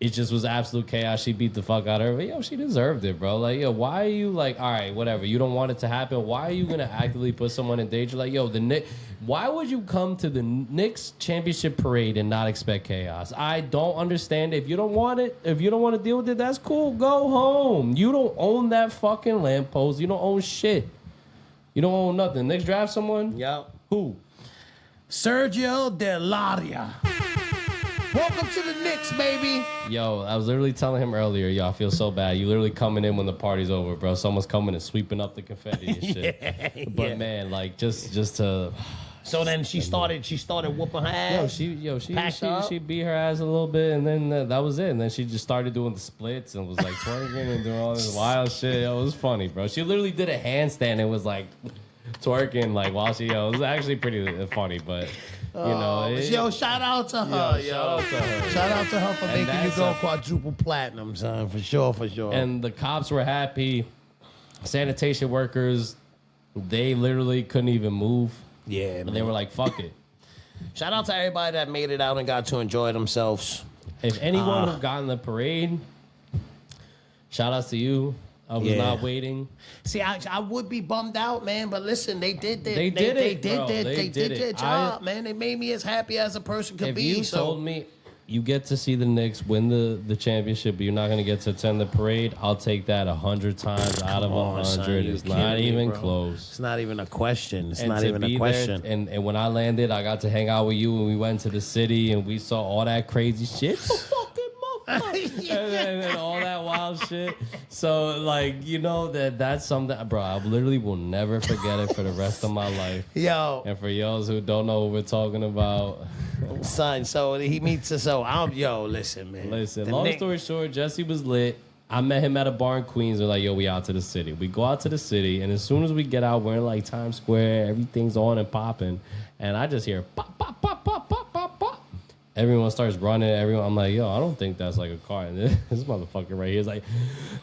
It just was absolute chaos. She beat the fuck out of her. But, she deserved it, bro. Like, why are you like, all right, whatever. You don't want it to happen. Why are you going to actively put someone in danger? Like, the Knicks, why would you come to the Knicks championship parade and not expect chaos? I don't understand. If you don't want it, if you don't want to deal with it, that's cool. Go home. You don't own that fucking lamppost. You don't own shit. You don't own nothing. Knicks draft someone? Yep. Who? Sergio Delaria. Welcome to the Knicks, baby. I was literally telling him earlier, I feel so bad. You literally coming in when the party's over, bro. Someone's coming and sweeping up the confetti and shit. But man, like just to. So then she started whooping her ass. She beat her ass a little bit, and then that was it. And then she just started doing the splits and was like twerking and doing all this wild shit. It was funny, bro. She literally did a handstand and was like twerking like while she. It was actually pretty funny, but. Shout out to her, Shout out to her for making you go quadruple platinum, son, for sure. And the cops were happy. Sanitation workers, they literally couldn't even move. Yeah, and they were like, fuck it. Shout out to everybody that made it out and got to enjoy themselves. If anyone who got in the parade, shout outs to you. I was not waiting. See, I would be bummed out, man. But listen, they did their job, man. They made me as happy as a person could be. If you told me you get to see the Knicks win the championship, but you're not going to get to attend the parade, I'll take that 100 times out of 100. It's not even close. It's not even a question. It's not even a question. And when I landed, I got to hang out with you, and we went to the city, and we saw all that crazy shit. and all that wild shit. So, like, that's something, bro, I literally will never forget it for the rest of my life. And for y'all who don't know what we're talking about. Son, so he meets us. Listen, man. Listen, long story short, Jesse was lit. I met him at a bar in Queens. We're like, we out to the city. We go out to the city, and as soon as we get out, we're in, like, Times Square. Everything's on and popping. And I just hear pop, pop, pop, pop, pop, pop, pop. Everyone starts running. I'm like, I don't think that's like a car. And this motherfucker right here is like,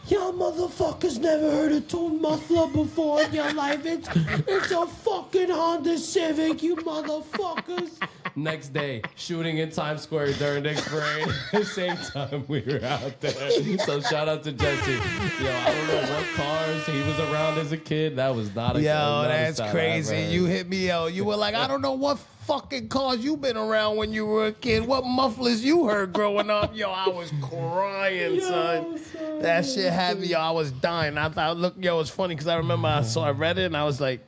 y'all motherfuckers never heard a tune muffler before in your life. It's a fucking Honda Civic, you motherfuckers. Next day, shooting in Times Square during Knicks parade. Same time we were out there. So shout out to Jesse. I don't know what cars he was around as a kid. That was not a car. That's crazy. You hit me out. You were like, I don't know what fucking cars you been around when you were a kid. What mufflers you heard growing up? I was crying, son. That shit had me. I was dying. I thought, it's funny because I remember I read it and I was like,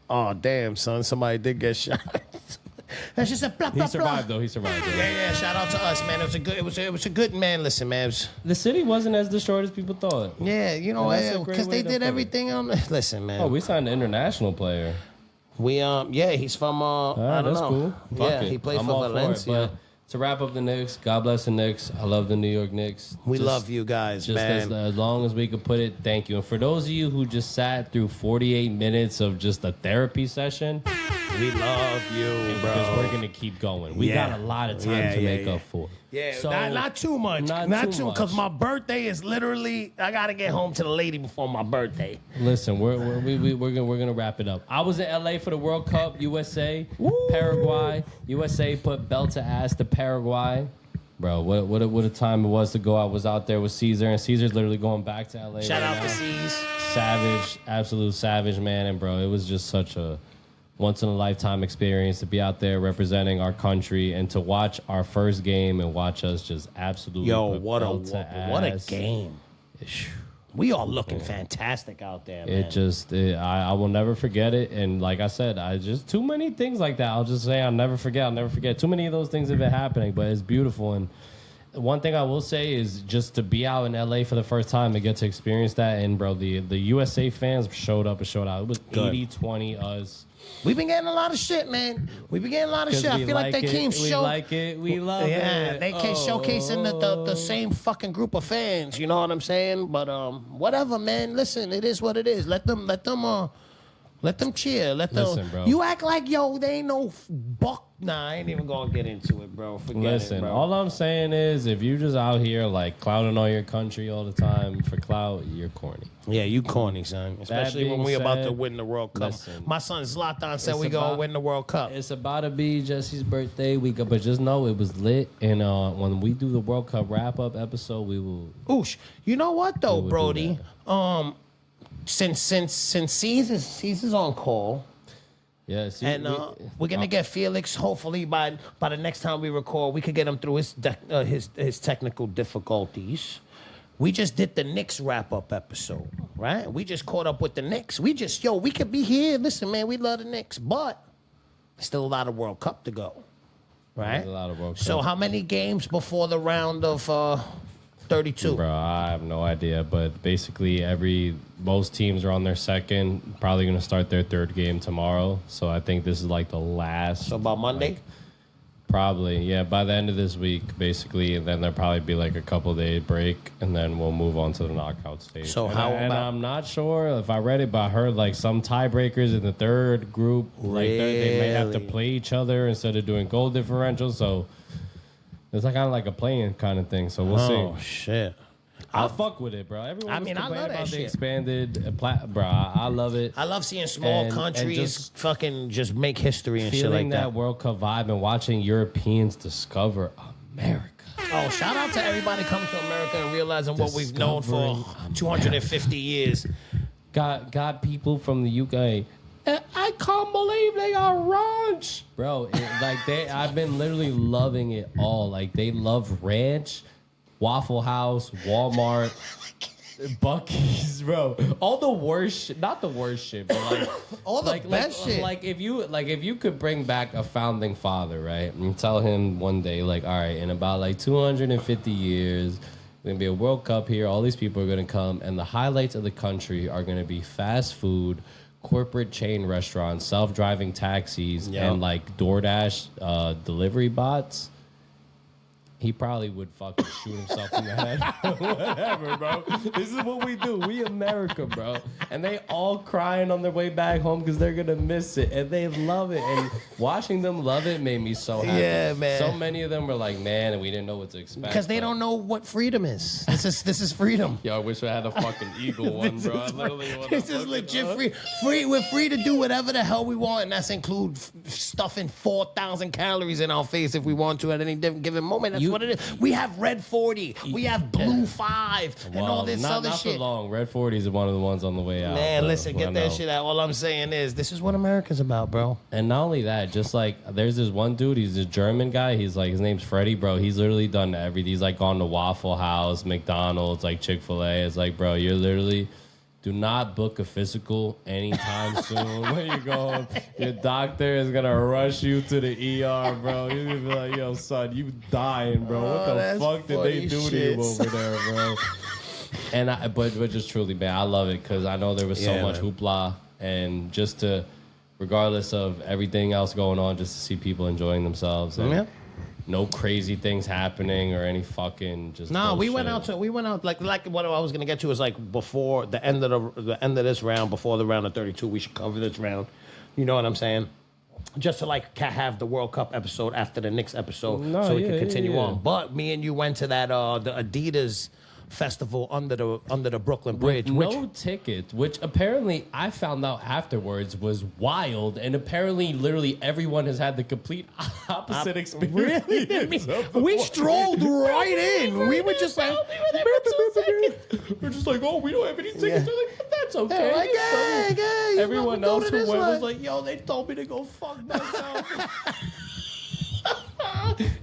oh, damn, son, somebody did get shot. That's just a blah, blah, He survived, though. Yeah. Shout out to us, man. It was a good man. Listen, man. The city wasn't as destroyed as people thought. Yeah, because they did everything on. Listen, man. Oh, we signed an international player. He's from I don't know. Cool. Fuck he played I'm for Valencia. But to wrap up the Knicks, God bless the Knicks. I love the New York Knicks. We love you guys, man. As long as we could put it, thank you. And for those of you who just sat through 48 minutes of just a therapy session, we love you, bro. Because we're going to keep going. We got a lot of time to make up for. Yeah, so, not too much. Not too much. Because my birthday is literally, I got to get home to the lady before my birthday. Listen, we're gonna wrap it up. I was in LA for the World Cup, USA, Paraguay. USA put belt to ass to Paraguay. Bro, what a time it was to go. I was out there with Cesar, and Cesar's literally going back to LA. Shout out to Cesar. Savage, absolute savage, man. And bro, it was just such a once-in-a-lifetime experience to be out there representing our country and to watch our first game and watch us just absolutely what a game. We are looking fantastic out there, man. I will never forget it. And like I said, I just too many things like that. I'll just say I'll never forget. Too many of those things have been happening, but it's beautiful. And one thing I will say is just to be out in LA for the first time and get to experience that. And bro, the USA fans showed up and showed out. It was 80-20 us. We've been getting a lot of shit, man. We've been getting a lot of shit. I feel like they came show. We like it. We love it. Yeah, they came showcasing the same fucking group of fans. You know what I'm saying? But whatever, man. Listen, it is what it is. Let them cheer. Listen, bro. You act like they ain't no buck. Nah, I ain't even gonna get into it, bro. Forget it, bro. All I'm saying is, if you just out here like clowning on your country all the time for clout, you're corny. Yeah, you corny, son. Especially when we about to win the World Cup. Listen, my son Zlatan said we gonna win the World Cup. It's about to be Jesse's birthday week, but just know it was lit. And when we do the World Cup wrap up episode, we will. Oosh, you know what though, Brody? Since Caesar's on call. Yes, and we're gonna get Felix. Hopefully, by the next time we record, we could get him through his technical difficulties. We just did the Knicks wrap up episode, right? We just caught up with the Knicks. We could be here. Listen, man, we love the Knicks, but still a lot of World Cup to go, right? There's a lot of World Cup. So, how many games before the round of 32? Bro, I have no idea, but basically most teams are on their second, probably going to start their third game tomorrow. So I think this is like the last. So about Monday? Probably, yeah. By the end of this week, basically, and then there'll probably be like a couple-day break, and then we'll move on to the knockout stage. So and I'm not sure if I read it, but I heard like some tiebreakers in the third group, like they may have to play each other instead of doing goal differential. So it's like kind of like a playing kind of thing. So we'll see. Oh shit! I'll fuck with it, bro. Everyone I love that about shit. the expanded, bro. I love it. I love seeing small countries just make history and shit like feeling that World Cup vibe and watching Europeans discover America. Oh, shout out to everybody coming to America and realizing what we've known for 250 years. Got people from the UK. I can't believe they are ranch, bro. I've been literally loving it all. Like they love ranch. Waffle House, Walmart, Buc-ee's, bro. All the worst shit, not the worst shit, but like all the best shit. Like if you could bring back a founding father, right? And tell him one day, like, all right, in about like 250 years, there's gonna be a World Cup here, all these people are gonna come, and the highlights of the country are gonna be fast food, corporate chain restaurants, self-driving taxis, and like DoorDash delivery bots. He probably would fucking shoot himself in the head. Whatever, bro. This is what we do. We America, bro. And they all crying on their way back home because they're going to miss it. And they love it. And watching them love it made me so happy. Yeah, man. So many of them were like, man, and we didn't know what to expect. Because they don't know what freedom is. This is freedom. Yo, I wish I had a fucking eagle one, bro. This is legit free. We're free to do whatever the hell we want. And that's include stuffing 4,000 calories in our face if we want to at any given moment. That's what it is. We have Red 40. We have Blue 5 and all this other shit. Not for long. Red 40s is one of the ones on the way out. Man, listen, get that shit out. All I'm saying is, this is what America's about, bro. And not only that, just like, there's this one dude, he's a German guy. He's like, his name's Freddie, bro. He's literally done everything. He's like gone to Waffle House, McDonald's, like Chick-fil-A. It's like, bro, you're literally... Do not book a physical anytime soon. When you go home, your doctor is going to rush you to the ER, bro. You're going to be like, yo, son, you dying, bro. What the fuck did they do to you over there, bro? And but just truly, man, I love it because I know there was so much hoopla. And just to, regardless of everything else going on, just to see people enjoying themselves. And no crazy things happening or any fucking just. No, we went out like what I was gonna get to is like before the end of this round, before the round of 32, we should cover this round. You know what I'm saying? Just to like have the World Cup episode after the Knicks episode, so we can continue on. But me and you went to that the Adidas festival under the Brooklyn Bridge. No ticket, which apparently I found out afterwards was wild, and apparently literally everyone has had the complete opposite experience. Really? We strolled right in. We were just like, we're just like, oh, we don't have any tickets. They're like, but that's okay. Like, hey, everyone else who went was like, yo, they told me to go fuck myself.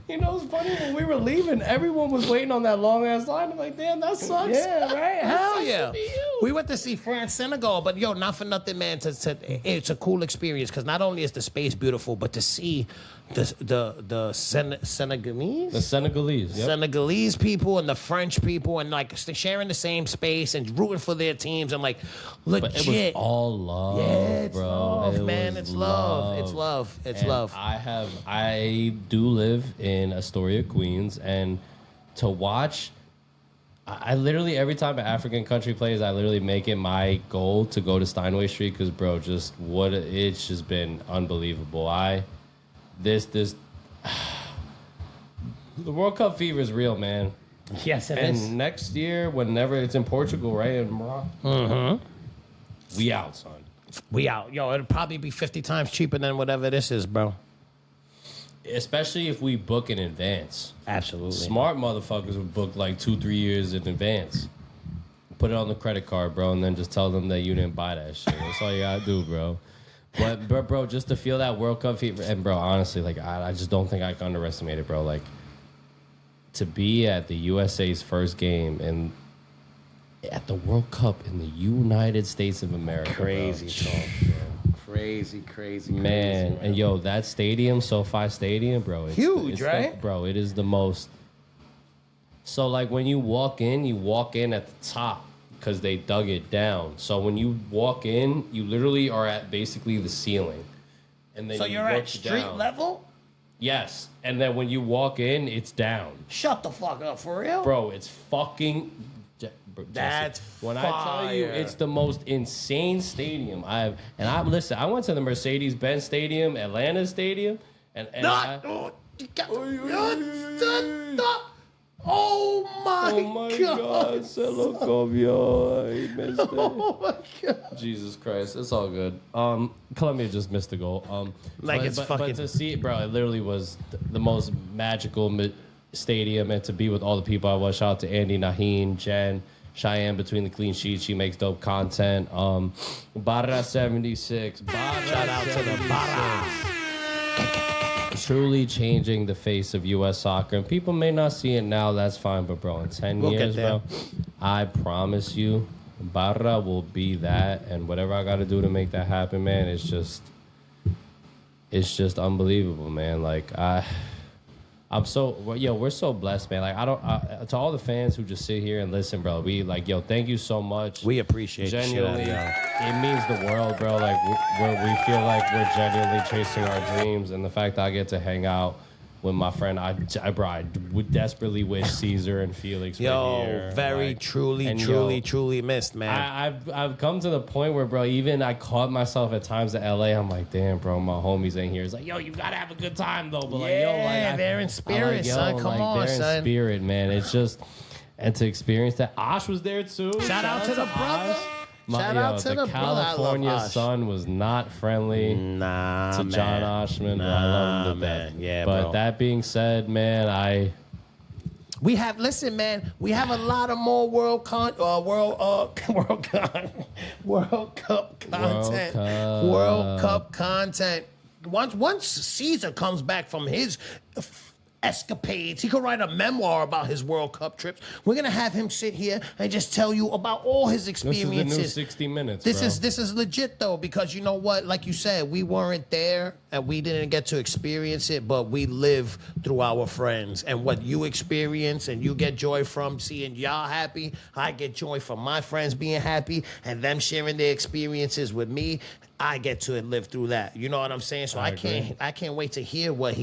You know, it's funny when we were leaving, everyone was waiting on that long ass line. I'm like, damn, that sucks. Yeah, right. Hell yeah. be you. We went to see France, Senegal, but yo, not for nothing, man. It's a cool experience because not only is the space beautiful, but to see the Senegalese, Yep. Senegalese people and the French people, and like sharing the same space and rooting for their teams, and like legit. But it was all love, yeah, it's bro. love, man. was It's love. It's love. It's And love. I do live in Astoria, Queens, and to watch, I literally every time an African country plays, I literally make it my goal to go to Steinway Street because, bro, it's just been unbelievable. The World Cup fever is real, man. Yes, it And is. next year, whenever it's in Portugal, right, in Morocco, we out, son. We out. Yo, it'll probably be 50 times cheaper than whatever this is, bro. Especially if we book in advance. Absolutely. Smart motherfuckers would book like 2-3 years in advance. Put it on the credit card, bro, and then just tell them that you didn't buy that shit. That's all you gotta do, bro. But, bro, just to feel that World Cup fever, and, bro, honestly, like, I just don't think I can underestimate it, bro. Like, to be at the USA's first game and at the World Cup in the United States of America, Crazy bro. talk, bro. Crazy, Man, and yo, that stadium, SoFi Stadium, bro, it's Huge, right? Bro, it is the most. So, like, when you walk in at the top because they dug it down. So when you walk in, you literally are at basically the ceiling, and then So you you're look at street down. level? Yes, and then when you walk in, it's down, Shut the fuck up, for real? bro. It's fucking. Jesse, That's when I tell you, fire. it's the most insane stadium I've. And I listen. I went to the Mercedes-Benz Stadium, Atlanta Stadium, and Not, oh, you got, oh my God. se lo comió. I missed it. Oh my God. Jesus Christ, it's all good. Columbia just missed the goal. Like it's but fucking- to see it, bro, it literally was the most magical stadium, and to be with all the people I was. Shout out to Andy, Naheen, Jen, Cheyenne between the clean sheets. She makes dope content. Barra 76. Shout out to the Barra. Truly changing the face of U.S. soccer. And people may not see it now, that's fine. But, bro, in 10 We'll years, get there. bro, I promise you, Barra will be that. And whatever I got to do to make that happen, man, it's just unbelievable, man. Like, we're so blessed, man. Like, to all the fans who just sit here and listen, bro, we like, yo, thank you so much. We appreciate the shit out of Genuinely, y'all. it means the world, bro. Like, we feel like we're genuinely chasing our dreams, and the fact that I get to hang out with my friend, I would desperately wish Cesar and Felix were here. Very Like, truly and yo, truly missed, man. I've come to the point where, bro, even I caught myself at times at LA. I'm like, damn, bro, my homies ain't here. It's like, yo, you gotta have a good time though. But They're in spirit, son. Come on, they're son. in spirit, man. It's just, and to experience that. Osh was there too. Shout out to the brother. Shout out to the brother. I love California Osh. sun was not friendly Nah, to man. John Oshman. But I love him to man. death. Yeah, but bro. that being said, man, We have a lot of more World Cup content. World Cup content. Once Cesar comes back from his escapades, he could write a memoir about his World Cup trips. We're gonna have him sit here and just tell you about all his this is the experiences. new 60 Minutes. This bro. is legit though, because you know what? Like you said, we weren't there and we didn't get to experience it, but we live through our friends. And what you experience and you get joy from seeing y'all happy, I get joy from my friends being happy and them sharing their experiences with me. I get to live through that. You know what I'm saying? So I can't wait to hear what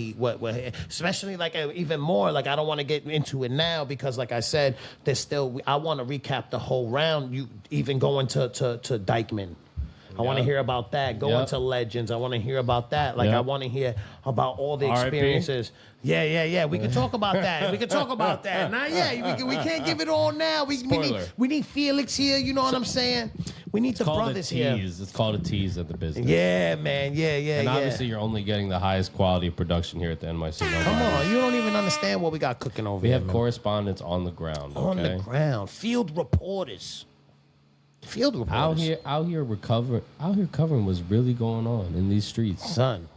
especially like even more. Like I don't want to get into it now because like I said, I want to recap the whole round. You even going to Dykeman. I want to hear about that. Going to Legends. I want to hear about that. Like I want to hear about all the R.I.P. experiences. Yeah. We can talk about that. Not yet. We can't give it all now. We need Felix here. You know what I'm saying? We need the brothers here. It's called a tease at the business. Yeah, man. Yeah. And obviously, you're only getting the highest quality production here at the NYC Nobodies. Come on, you don't even understand what we got cooking over We here. have correspondents on the ground. on the okay? ground, field reporters. Out here covering what's really going on in these streets. son.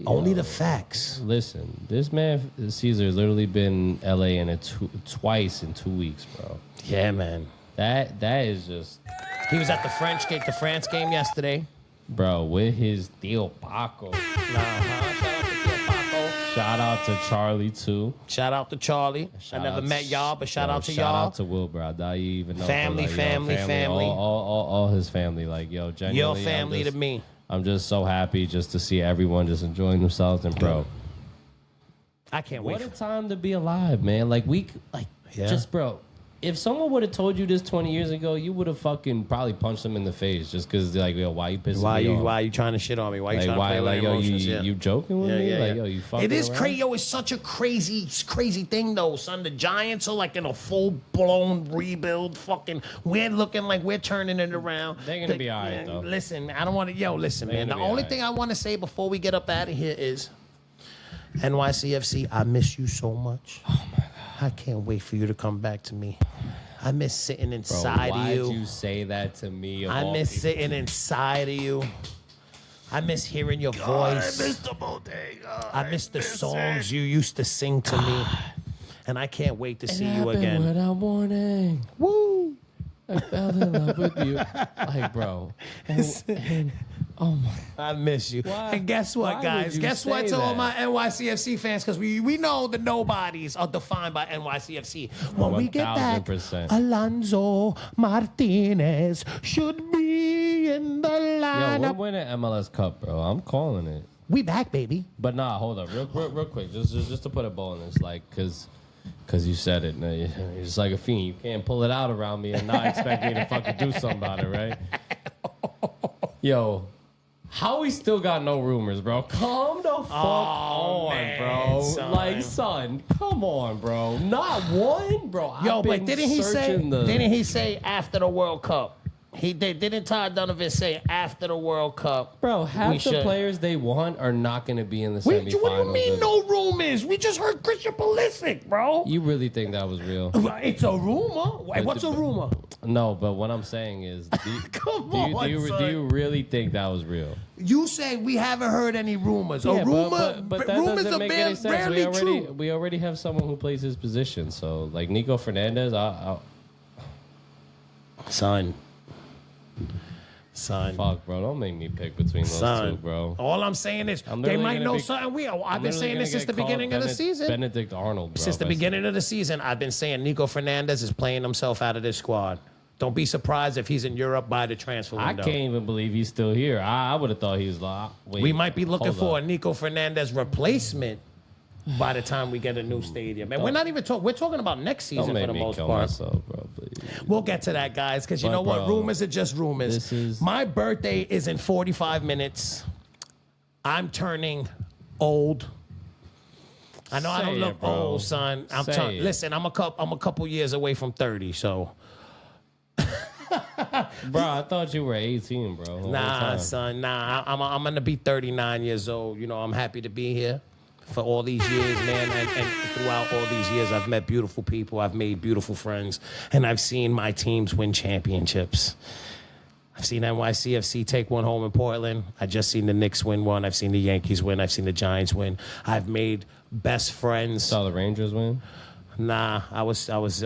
Only the facts. Listen, this man Cesar has literally been in LA twice in 2 weeks, bro. Yeah, man. That is just, He was at the France game yesterday. bro, with his Theo Paco. Shout out to Charlie too. Shout out to Charlie. I never met y'all, but shout out to y'all. Shout out to Wilbur. I doubt you even know. Family. All his family. Like, yo, genuinely. Your family to me. I'm just so happy just to see everyone just enjoying themselves. And bro, I can't wait. what a time to be alive, man. Like just bro. If someone would have told you this 20 years ago, you would have fucking probably punched them in the face just because they're like, yo, why you pissing me off? Why you trying to shit on me? Why you Like, trying to play with my emotions? you joking with me? Like, yo, you fucking It is around? crazy. Yo, it's such a crazy thing, though, son. The Giants are like in a full-blown rebuild. Fucking, we're looking like we're turning it around. They're going to be all right, though. Listen, I don't want to, listen, man. The be only all thing I want to say before we get up out of here is, NYCFC, I miss you so much. Oh, my God. I can't wait for you to come back to me. I miss sitting inside of you. Why'd you say that to me? I miss sitting inside of you. I miss hearing your voice. I miss the bodega. I miss the songs you used to sing to me. And I can't wait to see you again. Without warning. Woo! I fell in love with you. Like, bro. And, oh, my. I miss you. Why- And guess what, why guys? would you Guess what say to all that? my NYCFC fans? Because we know the nobodies are defined by NYCFC. When we get back, 1000%. Alonso Martinez should be in the Yo, lineup. we're winning MLS Cup, bro. I'm calling it. We back, baby. But nah, hold up, real quick, just to put a bow in this, like, cause you said it, no, you're just like a fiend. You can't pull it out around me and not expect me to fucking do something about it, right? Yo, how we still got no rumors, bro? Calm the fuck on, man, bro. son. Like, son, come on, bro. Not one, bro. Yo, I've but been didn't he searching say after the World Cup? Didn't Todd Donovan say after the World Cup? Bro, we half the should- players they want are not going to be in the What semifinals. do you mean no rumors? We just heard Christian Pulisic, bro. You really think that was real? It's a rumor. What's a rumor? No, but what I'm saying is, Come do on, you son. really think that was real? You say we haven't heard any rumors. Yeah, a rumor, but that rumors doesn't are make any sense. rarely true. We already have someone who plays his position. So, like Nico Fernandez, Son. fuck, bro, don't make me pick between those two, bro. All I'm saying is I'm they literally might gonna know be- something we are. I've been Literally saying gonna this since get the called beginning of the season. Benedict Arnold, bro. Since the beginning of the season, I've been saying Nico Fernandez is playing himself out of this squad. Don't be surprised if he's in Europe by the transfer I window. can't even believe he's still here. I would have thought he was like, wait, We might be looking hold for up. a Nico Fernandez replacement by the time we get a new stadium. And we're not even talking. We're talking about next Don't season make for the me most kill part. myself, bro. Please. We'll get to that, guys, because you But, know what? bro, Rumors are just rumors. this is- My birthday is in 45 minutes. I'm turning old. I know I don't Say look it, bro. old, son. Say it. Listen, I'm a couple years away from 30, so Bro, I thought you were 18, bro. the whole nah, time. son, nah. I'm gonna be 39 years old. You know, I'm happy to be here for all these years, man. And throughout all these years, I've met beautiful people. I've made beautiful friends, and I've seen my teams win championships. I've seen NYCFC take one home in Portland. I just seen the Knicks win one. I've seen the Yankees win. I've seen the Giants win. I've made best friends. Saw the Rangers win. Nah, I was 6.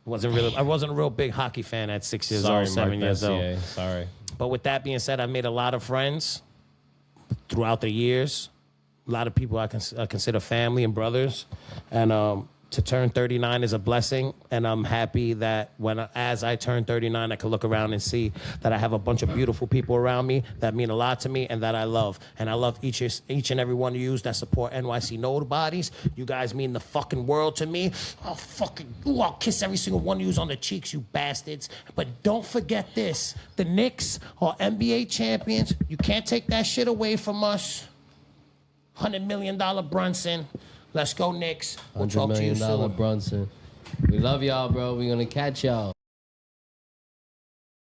I wasn't a real big hockey fan at 6 years Sorry, old, 7 years old. Messier. Sorry. But with that being said, I made a lot of friends throughout the years. A lot of people I consider family and brothers. And to turn 39 is a blessing. And I'm happy that as I turn 39, I can look around and see that I have a bunch of beautiful people around me that mean a lot to me and that I love. And I love each and every one of you that support NYC Nobodies. You guys mean the fucking world to me. I'll kiss every single one of you on the cheeks, you bastards. But don't forget this. The Knicks are NBA champions. You can't take that shit away from us. $100 million Brunson. Let's go, Knicks. We'll $100 talk to you million soon. Brunson. We love y'all, bro. We're going to catch y'all.